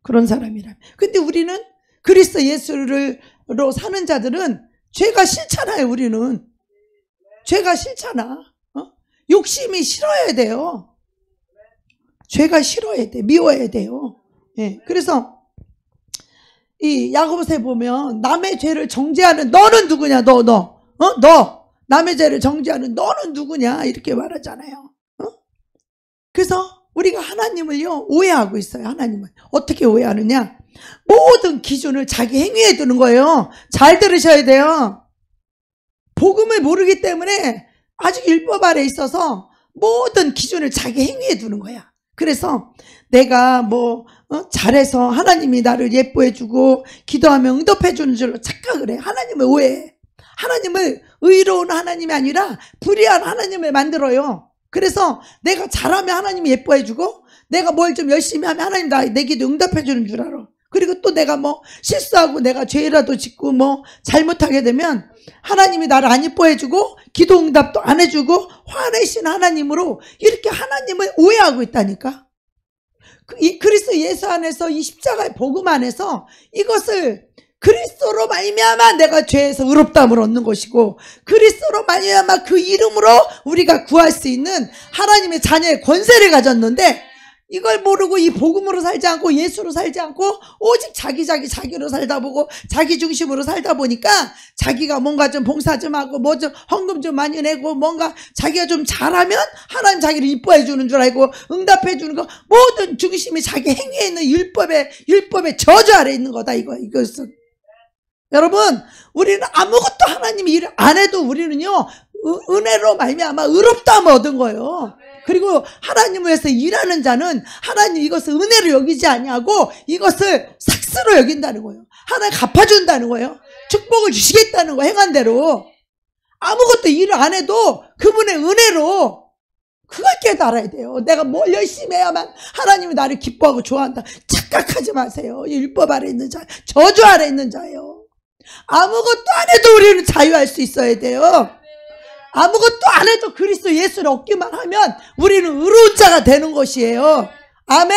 그런 사람이라면. 근데 우리는 그리스도 예수로 사는 자들은 죄가 싫잖아요. 우리는 죄가 싫잖아. 욕심이 싫어야 돼요. 죄가 싫어야 돼. 미워야 돼요. 그래서 이 야고보서에 보면 남의 죄를 정죄하는 너는 누구냐? 너 남의 죄를 정죄하는 너는 누구냐? 이렇게 말하잖아요. 그래서 우리가 하나님을요 오해하고 있어요. 하나님을 어떻게 오해하느냐? 모든 기준을 자기 행위에 두는 거예요. 잘 들으셔야 돼요. 복음을 모르기 때문에 아직 율법 아래 있어서 모든 기준을 자기 행위에 두는 거야. 그래서 내가 잘해서 하나님이 나를 예뻐해주고 기도하면 응답해주는 줄로 착각을 해. 하나님을 오해해. 하나님을 의로운 하나님이 아니라 불의한 하나님을 만들어요. 그래서 내가 잘하면 하나님이 예뻐해주고 내가 뭘 좀 열심히 하면 하나님 내 기도 응답해주는 줄 알아. 그리고 또 내가 실수하고 내가 죄라도 짓고 잘못하게 되면 하나님이 나를 안 예뻐해주고 기도 응답도 안 해주고 화내신 하나님으로 이렇게 하나님을 오해하고 있다니까. 이 그리스도 예수 안에서 이 십자가의 복음 안에서 이것을 그리스도로 말미암아 내가 죄에서 의롭다함을 얻는 것이고 그리스도로 말미암아 그 이름으로 우리가 구할 수 있는 하나님의 자녀의 권세를 가졌는데 이걸 모르고 이 복음으로 살지 않고 예수로 살지 않고 오직 자기로 살다 보고 자기 중심으로 살다 보니까 자기가 뭔가 좀 봉사 좀 하고 좀 헌금 좀 많이 내고 뭔가 자기가 좀 잘하면 하나님 자기를 이뻐해 주는 줄 알고 응답해 주는 거 모든 중심이 자기 행위에 있는 율법의 저주 아래 있는 거다 이것은. 여러분 우리는 아무것도 하나님이 일 안 해도 우리는요 은혜로 말미암아 의롭다함을 얻은 거예요. 그리고 하나님을 위해서 일하는 자는 하나님 이것을 은혜로 여기지 아니하고 이것을 삭스로 여긴다는 거예요. 하나님 갚아준다는 거예요. 축복을 주시겠다는 거 행한 대로. 아무것도 일을 안 해도 그분의 은혜로 그걸 깨달아야 돼요. 내가 뭘 열심히 해야만 하나님이 나를 기뻐하고 좋아한다. 착각하지 마세요. 율법 아래 있는 자, 저주 아래 있는 자예요. 아무것도 안 해도 우리는 자유할 수 있어야 돼요. 아무것도 안 해도 그리스도 예수를 얻기만 하면 우리는 의로운 자가 되는 것이에요. 아멘.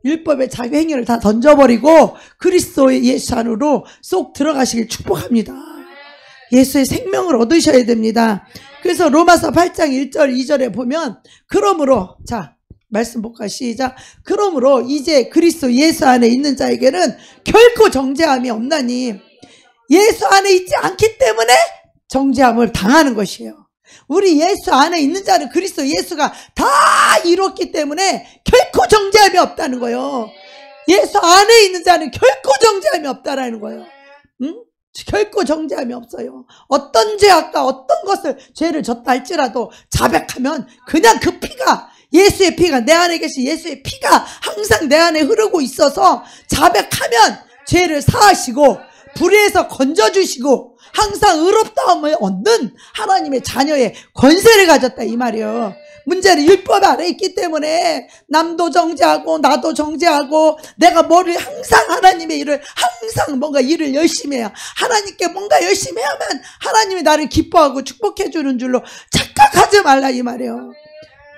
율법의 자기 행위를 다 던져버리고 그리스도의 예수 안으로 쏙 들어가시길 축복합니다. 예수의 생명을 얻으셔야 됩니다. 그래서 로마서 8장 1절 2절에 보면 그러므로 자 말씀 볼까요? 시작. 그러므로 이제 그리스도 예수 안에 있는 자에게는 결코 정죄함이 없나니 예수 안에 있지 않기 때문에 정죄함을 당하는 것이에요. 우리 예수 안에 있는 자는 그리스도 예수가 다 이뤘기 때문에 결코 정죄함이 없다는 거예요. 예수 안에 있는 자는 결코 정죄함이 없다라는 거예요. 결코 정죄함이 없어요. 어떤 죄악과 어떤 것을 죄를 졌다 할지라도 자백하면 그냥 그 피가 예수의 피가 내 안에 계신 예수의 피가 항상 내 안에 흐르고 있어서 자백하면 죄를 사하시고 불의에서 건져주시고 항상 의롭다함을 얻는 하나님의 자녀의 권세를 가졌다 이 말이에요. 문제는 율법 아래 있기 때문에 남도 정죄하고 나도 정죄하고 내가 뭐를 항상 하나님의 일을 항상 뭔가 일을 열심히 해야 하나님께 뭔가 열심히 해야만 하나님이 나를 기뻐하고 축복해 주는 줄로 착각하지 말라 이 말이에요.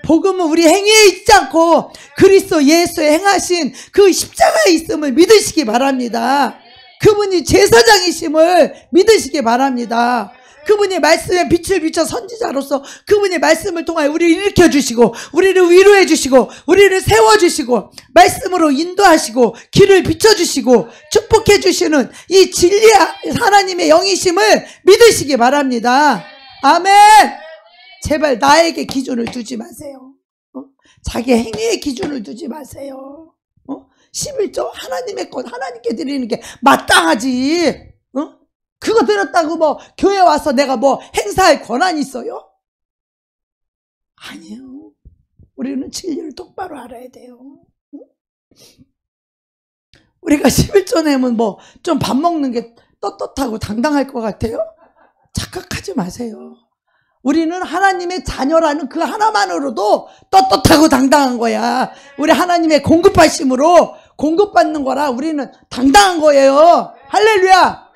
복음은 우리 행위에 있지 않고 그리스도 예수의 행하신 그 십자가에 있음을 믿으시기 바랍니다. 그분이 제사장이심을 믿으시기 바랍니다. 그분이 말씀에 빛을 비춰 선지자로서 그분의 말씀을 통하여 우리를 일으켜주시고 우리를 위로해주시고 우리를 세워주시고 말씀으로 인도하시고 길을 비춰주시고 축복해주시는 이 진리의 하나님의 영이심을 믿으시기 바랍니다. 아멘. 제발 나에게 기준을 두지 마세요. 자기 행위의 기준을 두지 마세요. 11조 하나님의 것 하나님께 드리는 게 마땅하지. 그거 드렸다고 교회 와서 내가 행사할 권한이 있어요? 아니에요. 우리는 진리를 똑바로 알아야 돼요. 우리가 11조 내면 좀 밥 먹는 게 떳떳하고 당당할 것 같아요? 착각하지 마세요. 우리는 하나님의 자녀라는 그 하나만으로도 떳떳하고 당당한 거야. 우리 하나님의 공급하심으로 공급받는 거라 우리는 당당한 거예요. 할렐루야.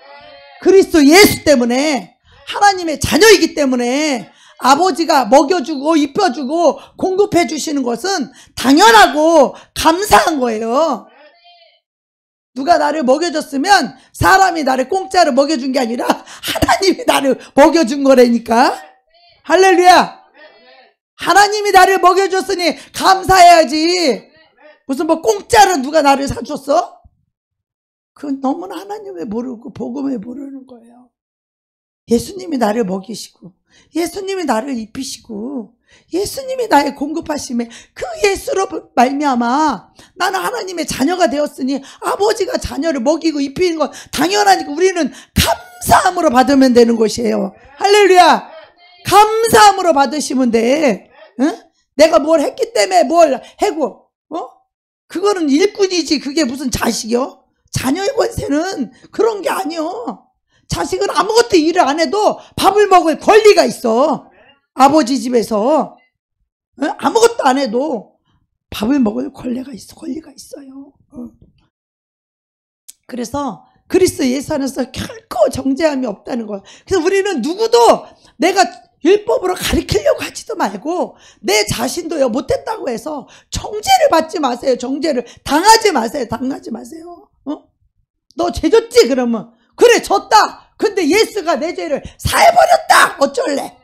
그리스도 예수 때문에 하나님의 자녀이기 때문에 아버지가 먹여주고 입혀주고 공급해 주시는 것은 당연하고 감사한 거예요. 누가 나를 먹여줬으면 사람이 나를 공짜로 먹여준 게 아니라 하나님이 나를 먹여준 거라니까. 할렐루야. 하나님이 나를 먹여줬으니 감사해야지. 무슨 공짜로 누가 나를 사줬어? 그건 너무나 하나님을 모르고 복음을 모르는 거예요. 예수님이 나를 먹이시고 예수님이 나를 입히시고 예수님이 나의 공급하심에 그 예수로 말미암아 나는 하나님의 자녀가 되었으니 아버지가 자녀를 먹이고 입히는 건 당연하니까 우리는 감사함으로 받으면 되는 것이에요. 할렐루야. 감사함으로 받으시면 돼. 응? 내가 뭘 했기 때문에 뭘 해고, 그거는 일꾼이지. 그게 무슨 자식이요? 자녀의 권세는 그런 게 아니요. 자식은 아무것도 일을 안 해도 밥을 먹을 권리가 있어. 아버지 집에서. 아무것도 안 해도 밥을 먹을 권리가 있어요. 그래서 그리스도 예수 안에서 결코 정죄함이 없다는 거예요. 그래서 우리는 누구도 내가 율법으로 가르치려고 하지도 말고 내 자신도요 못했다고 해서 정죄를 받지 마세요. 정죄를 당하지 마세요. 당하지 마세요. 너 죄 졌지? 그러면 그래 졌다. 근데 예수가 내 죄를 사해버렸다. 어쩔래?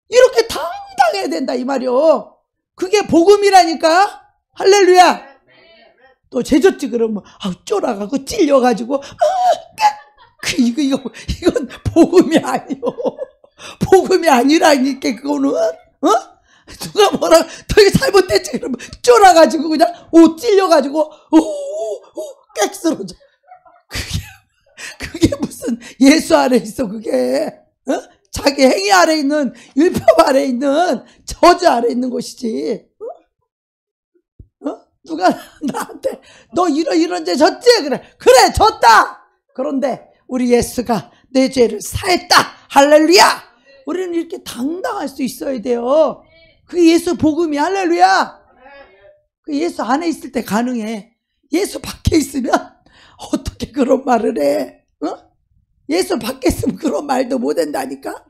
이렇게 당당해야 된다 이 말이요. 그게 복음이라니까. 할렐루야. 너 죄 졌지? 그러면 쫄아가고 찔려가지고 이건 복음이 아니요. 복음이 아니라니까. 그거는 누가 뭐라 되게 잘못됐지 그러면 쫄아가지고 그냥 찔려가지고 꽥 쓰러져. 그게 무슨 예수 아래 있어. 그게 자기 행위 아래 있는 율법 아래 있는 저주 아래 있는 것이지. 누가 나한테 너 이런 죄 졌지? 그래 졌다. 그런데 우리 예수가 내 죄를 사했다. 할렐루야. 우리는 이렇게 당당할 수 있어야 돼요. 그게 예수 복음이. 할렐루야. 그 예수 안에 있을 때 가능해. 예수 밖에 있으면 어떻게 그런 말을 해? 예수 밖에 있으면 그런 말도 못 한다니까.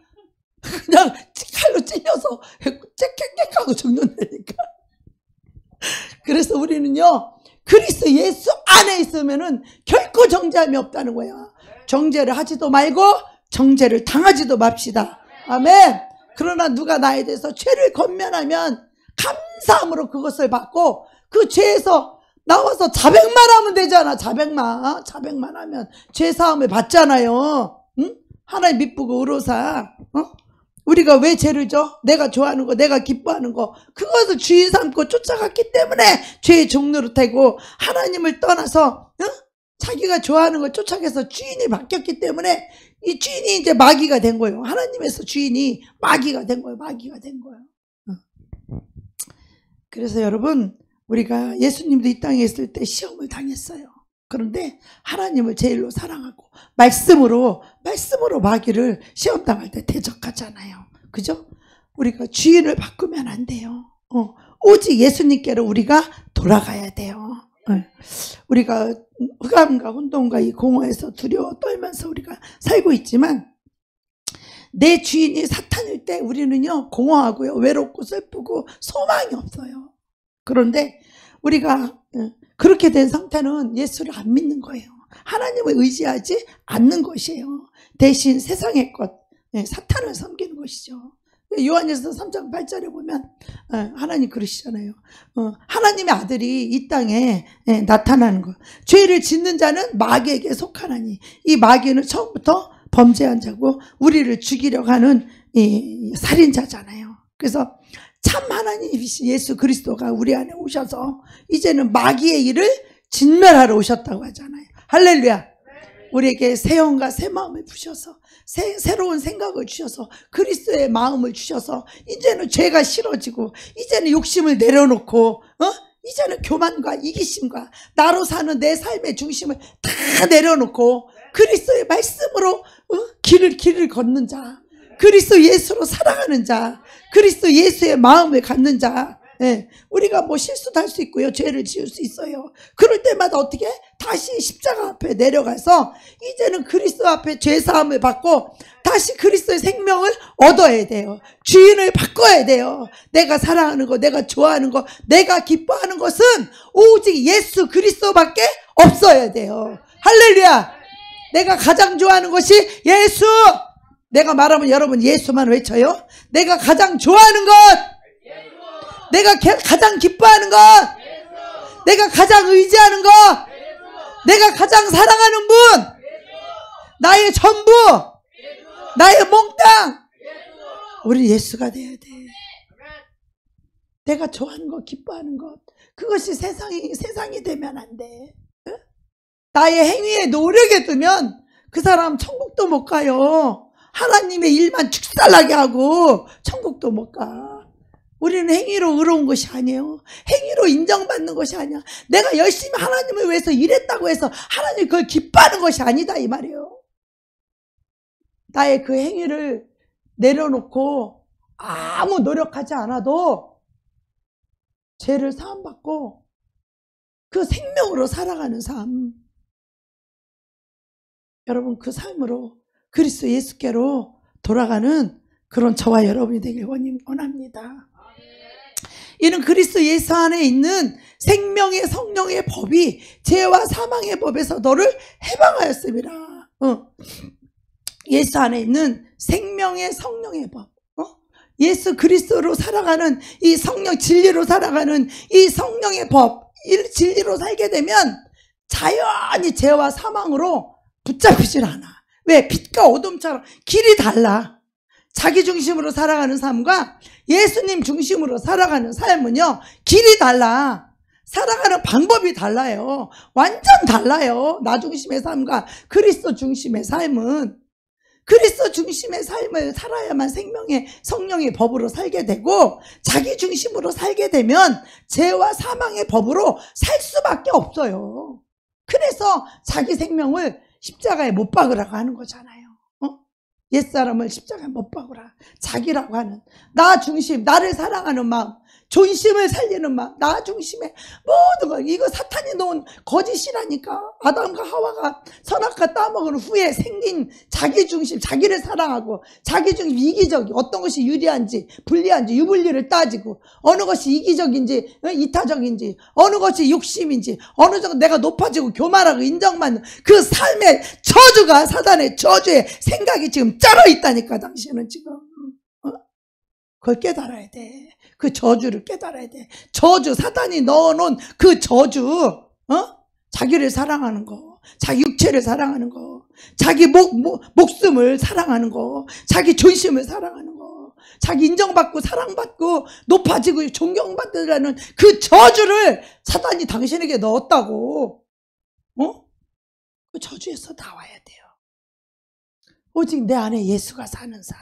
그냥 칼로 찔려서 짹짹짹하고 죽는다니까. 그래서 우리는요 그리스도 예수 안에 있으면은 결코 정죄함이 없다는 거야. 정죄를 하지도 말고 정죄를 당하지도 맙시다. 아멘. 그러나 누가 나에 대해서 죄를 건면하면 감사함으로 그것을 받고 그 죄에서 나와서 자백만 하면 되잖아. 자백만 하면 죄사함을 받잖아요. 응? 하나님 미쁘고 의로사. 우리가 왜 죄를 져? 내가 좋아하는 거, 내가 기뻐하는 거, 그것을 주인 삼고 쫓아갔기 때문에 죄의 종로로 되고, 하나님을 떠나서 자기가 좋아하는 걸 쫓아가서 주인이 바뀌었기 때문에 이 주인이 이제 마귀가 된 거예요. 하나님에서 주인이 마귀가 된 거예요. 마귀가 된 거예요. 그래서 여러분, 우리가 예수님도 이 땅에 있을 때 시험을 당했어요. 그런데 하나님을 제일로 사랑하고 말씀으로 마귀를 시험 당할 때 대적하잖아요. 그죠? 우리가 주인을 바꾸면 안 돼요. 오직 예수님께로 우리가 돌아가야 돼요. 우리가 흑암과 혼돈과 이 공허에서 두려워 떨면서 우리가 살고 있지만 내 주인이 사탄일 때 우리는요 공허하고요 외롭고 슬프고 소망이 없어요. 그런데 우리가 그렇게 된 상태는 예수를 안 믿는 거예요. 하나님을 의지하지 않는 것이에요. 대신 세상의 것, 사탄을 섬기는 것이죠. 요한일서 3장 8절에 보면 하나님 그러시잖아요. 하나님의 아들이 이 땅에 나타나는 것. 죄를 짓는 자는 마귀에게 속하나니 이 마귀는 처음부터 범죄한 자고 우리를 죽이려고 하는 이 살인자잖아요. 그래서 참 하나님이신 예수 그리스도가 우리 안에 오셔서 이제는 마귀의 일을 진멸하러 오셨다고 하잖아요. 할렐루야. 우리에게 새 영과 새 마음을 주셔서 새로운 생각을 주셔서 그리스도의 마음을 주셔서 이제는 죄가 싫어지고 이제는 욕심을 내려놓고 이제는 교만과 이기심과 나로 사는 내 삶의 중심을 다 내려놓고 그리스도의 말씀으로 길을 걷는 자, 그리스도 예수로 살아가는 자, 그리스도 예수의 마음을 갖는 자. 우리가 뭐 실수도 할 수 있고요. 죄를 지을 수 있어요. 그럴 때마다 어떻게? 다시 십자가 앞에 내려가서 이제는 그리스도 앞에 죄사함을 받고 다시 그리스도의 생명을 얻어야 돼요. 주인을 바꿔야 돼요. 내가 사랑하는 거, 내가 좋아하는 거, 내가 기뻐하는 것은 오직 예수 그리스도밖에 없어야 돼요. 할렐루야. 내가 가장 좋아하는 것이 예수. 내가 말하면 여러분 예수만 외쳐요. 내가 가장 좋아하는 것, 내가 가장 기뻐하는 것, 내가 가장 의지하는 것, 내가 가장 사랑하는 분, 나의 전부, 나의 몽땅, 우리 예수가 돼야 돼. 내가 좋아하는 것, 기뻐하는 것, 그것이 세상이 되면 안 돼. 나의 행위에 노력에 두면 그 사람 천국도 못 가요. 하나님의 일만 축살나게 하고 천국도 못 가. 우리는 행위로 의로운 것이 아니에요. 행위로 인정받는 것이 아니야. 내가 열심히 하나님을 위해서 일했다고 해서 하나님이 그걸 기뻐하는 것이 아니다 이 말이에요. 나의 그 행위를 내려놓고 아무 노력하지 않아도 죄를 사함받고 그 생명으로 살아가는 삶, 여러분 그 삶으로 그리스도 예수께로 돌아가는 그런 저와 여러분이 되길 원합니다. 이는 그리스도 예수 안에 있는 생명의 성령의 법이 죄와 사망의 법에서 너를 해방하였습니다. 예수 안에 있는 생명의 성령의 법, 예수 그리스도로 살아가는 이 성령, 진리로 살아가는 이 성령의 법, 이 진리로 살게 되면 자연히 죄와 사망으로 붙잡히질 않아. 왜? 빛과 어둠처럼 길이 달라. 자기 중심으로 살아가는 삶과 예수님 중심으로 살아가는 삶은요, 길이 달라. 살아가는 방법이 달라요. 완전 달라요. 나 중심의 삶과 그리스도 중심의 삶은. 그리스도 중심의 삶을 살아야만 생명의 성령의 법으로 살게 되고, 자기 중심으로 살게 되면 죄와 사망의 법으로 살 수밖에 없어요. 그래서 자기 생명을 십자가에 못 박으라고 하는 거잖아요. 옛사람을 십자가에 못 박으라. 자기라고 하는 나 중심, 나를 사랑하는 마음, 존심을 살리는 마음, 나 중심의 모든 거, 이거 사탄이 놓은 거짓이라니까. 아담과 하와가 선악과 따먹은 후에 생긴 자기 중심, 자기를 사랑하고 자기 중심, 이기적이 어떤 것이 유리한지 불리한지 유불리를 따지고, 어느 것이 이기적인지 이타적인지, 어느 것이 욕심인지, 어느 정도 내가 높아지고 교만하고 인정받는 그 삶의 저주가, 사단의 저주의 생각이 지금 쩔어 있다니까. 당신은 지금 그걸 깨달아야 돼. 그 저주를 깨달아야 돼. 저주, 사단이 넣어놓은 그 저주, 자기를 사랑하는 거, 자기 육체를 사랑하는 거, 자기 목숨을 사랑하는 거, 자기 존심을 사랑하는 거, 자기 인정받고 사랑받고 높아지고 존경받으라는 그 저주를 사단이 당신에게 넣었다고. 그 저주에서 나와야 돼요. 오직 내 안에 예수가 사는 삶,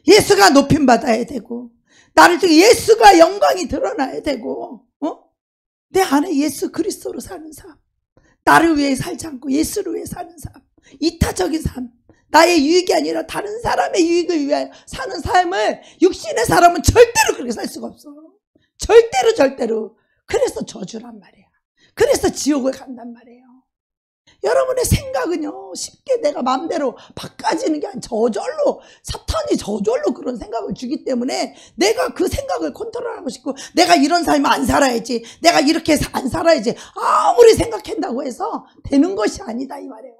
예수가 높임받아야 되고, 나를 통해 예수가 영광이 드러나야 되고, 내 안에 예수 그리스도로 사는 삶, 나를 위해 살지 않고 예수를 위해 사는 삶, 이타적인 삶, 나의 유익이 아니라 다른 사람의 유익을 위하여 사는 삶을 육신의 사람은 절대로 그렇게 살 수가 없어. 절대로. 그래서 저주란 말이야. 그래서 지옥을 간단 말이에요. 여러분의 생각은요, 쉽게 내가 마음대로 바꿔지는 게 아니라 저절로, 사탄이 저절로 그런 생각을 주기 때문에 내가 그 생각을 컨트롤하고 싶고, 내가 이런 삶을 안 살아야지, 내가 이렇게 안 살아야지, 아무리 생각한다고 해서 되는 것이 아니다 이 말이에요.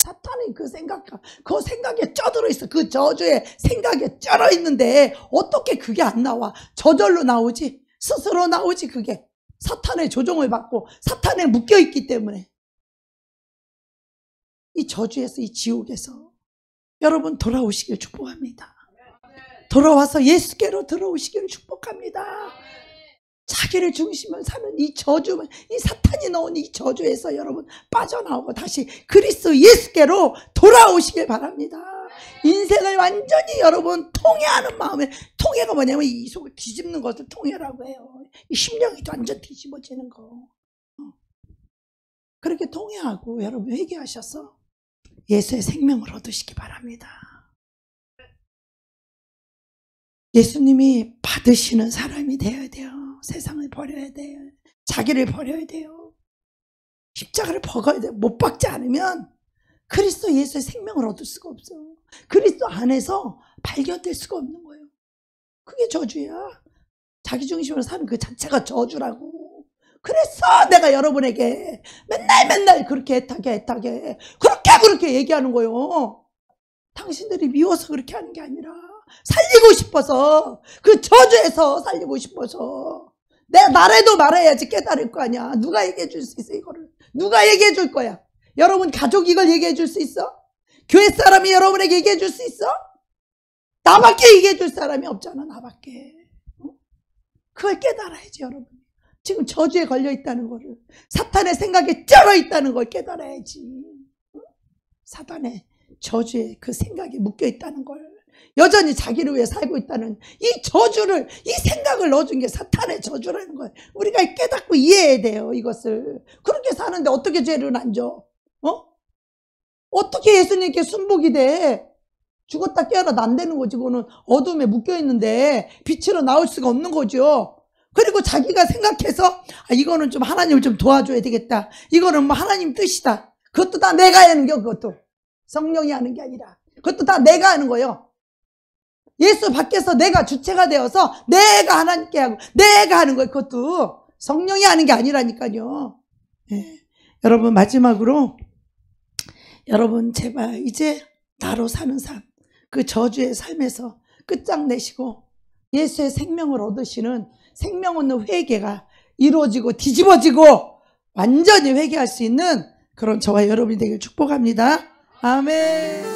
사탄이 그 생각에 쪄들어 있어. 그 저주의 생각에 쩔어 있는데 어떻게 그게 안 나와? 저절로 나오지, 스스로 나오지. 그게 사탄의 조종을 받고 사탄에 묶여 있기 때문에. 이 저주에서, 이 지옥에서 여러분 돌아오시길 축복합니다. 돌아와서 예수께로 들어오시기를 축복합니다. 자기를 중심으로 사는 이 저주, 이 사탄이 넣은 이 저주에서 여러분 빠져나오고 다시 그리스도 예수께로 돌아오시길 바랍니다. 인생을 완전히 여러분 통회하는 마음에, 통회가 뭐냐면 이 속을 뒤집는 것을 통회라고 해요. 이 심령이 완전 뒤집어지는 거. 그렇게 통회하고 여러분 회개하셔서 예수의 생명을 얻으시기 바랍니다. 예수님이 받으시는 사람이 되어야 돼요. 세상을 버려야 돼요. 자기를 버려야 돼요. 십자가를 벗어야 돼요. 못 박지 않으면 그리스도 예수의 생명을 얻을 수가 없어. 그리스도 안에서 발견될 수가 없는 거예요. 그게 저주야. 자기 중심으로 사는 그 자체가 저주라고. 그래서 내가 여러분에게 맨날 그렇게 애타게 그렇게 얘기하는 거예요. 당신들이 미워서 그렇게 하는 게 아니라 살리고 싶어서, 그 저주에서 살리고 싶어서. 내가 말해도 말해야지 깨달을 거 아니야. 누가 얘기해 줄 수 있어 이거를? 누가 얘기해 줄 거야? 여러분 가족 이걸 얘기해 줄 수 있어? 교회 사람이 여러분에게 얘기해 줄 수 있어? 나밖에 얘기해 줄 사람이 없잖아. 나밖에. 그걸 깨달아야지 여러분. 지금 저주에 걸려 있다는 거를, 사탄의 생각에 쩔어 있다는 걸 깨달아야지. 사탄의 저주의 그 생각에 묶여 있다는 걸, 여전히 자기를 위해 살고 있다는 이 저주를, 이 생각을 넣어준 게 사탄의 저주라는 걸 우리가 깨닫고 이해해야 돼요. 이것을. 그렇게 사는데 어떻게 죄를 안 져? 어떻게 예수님께 순복이 돼? 죽었다 깨어나도 안 되는 거지. 그거는 어둠에 묶여 있는데 빛으로 나올 수가 없는 거죠. 그리고 자기가 생각해서 이거는 좀 하나님을 좀 도와줘야 되겠다, 이거는 뭐 하나님 뜻이다, 그것도 다 내가 하는 거, 그것도 성령이 하는 게 아니라 그것도 다 내가 하는 거예요. 예수 밖에서 내가 주체가 되어서 내가 하나님께 하고 내가 하는 거예요. 그것도 성령이 하는 게 아니라니까요. 예. 여러분, 마지막으로 여러분 제발 이제 나로 사는 삶, 그 저주의 삶에서 끝장내시고 예수의 생명을 얻으시는 생명 얻는 회개가 이루어지고 뒤집어지고 완전히 회개할 수 있는 그런 저와 여러분이 되길 축복합니다. 아멘.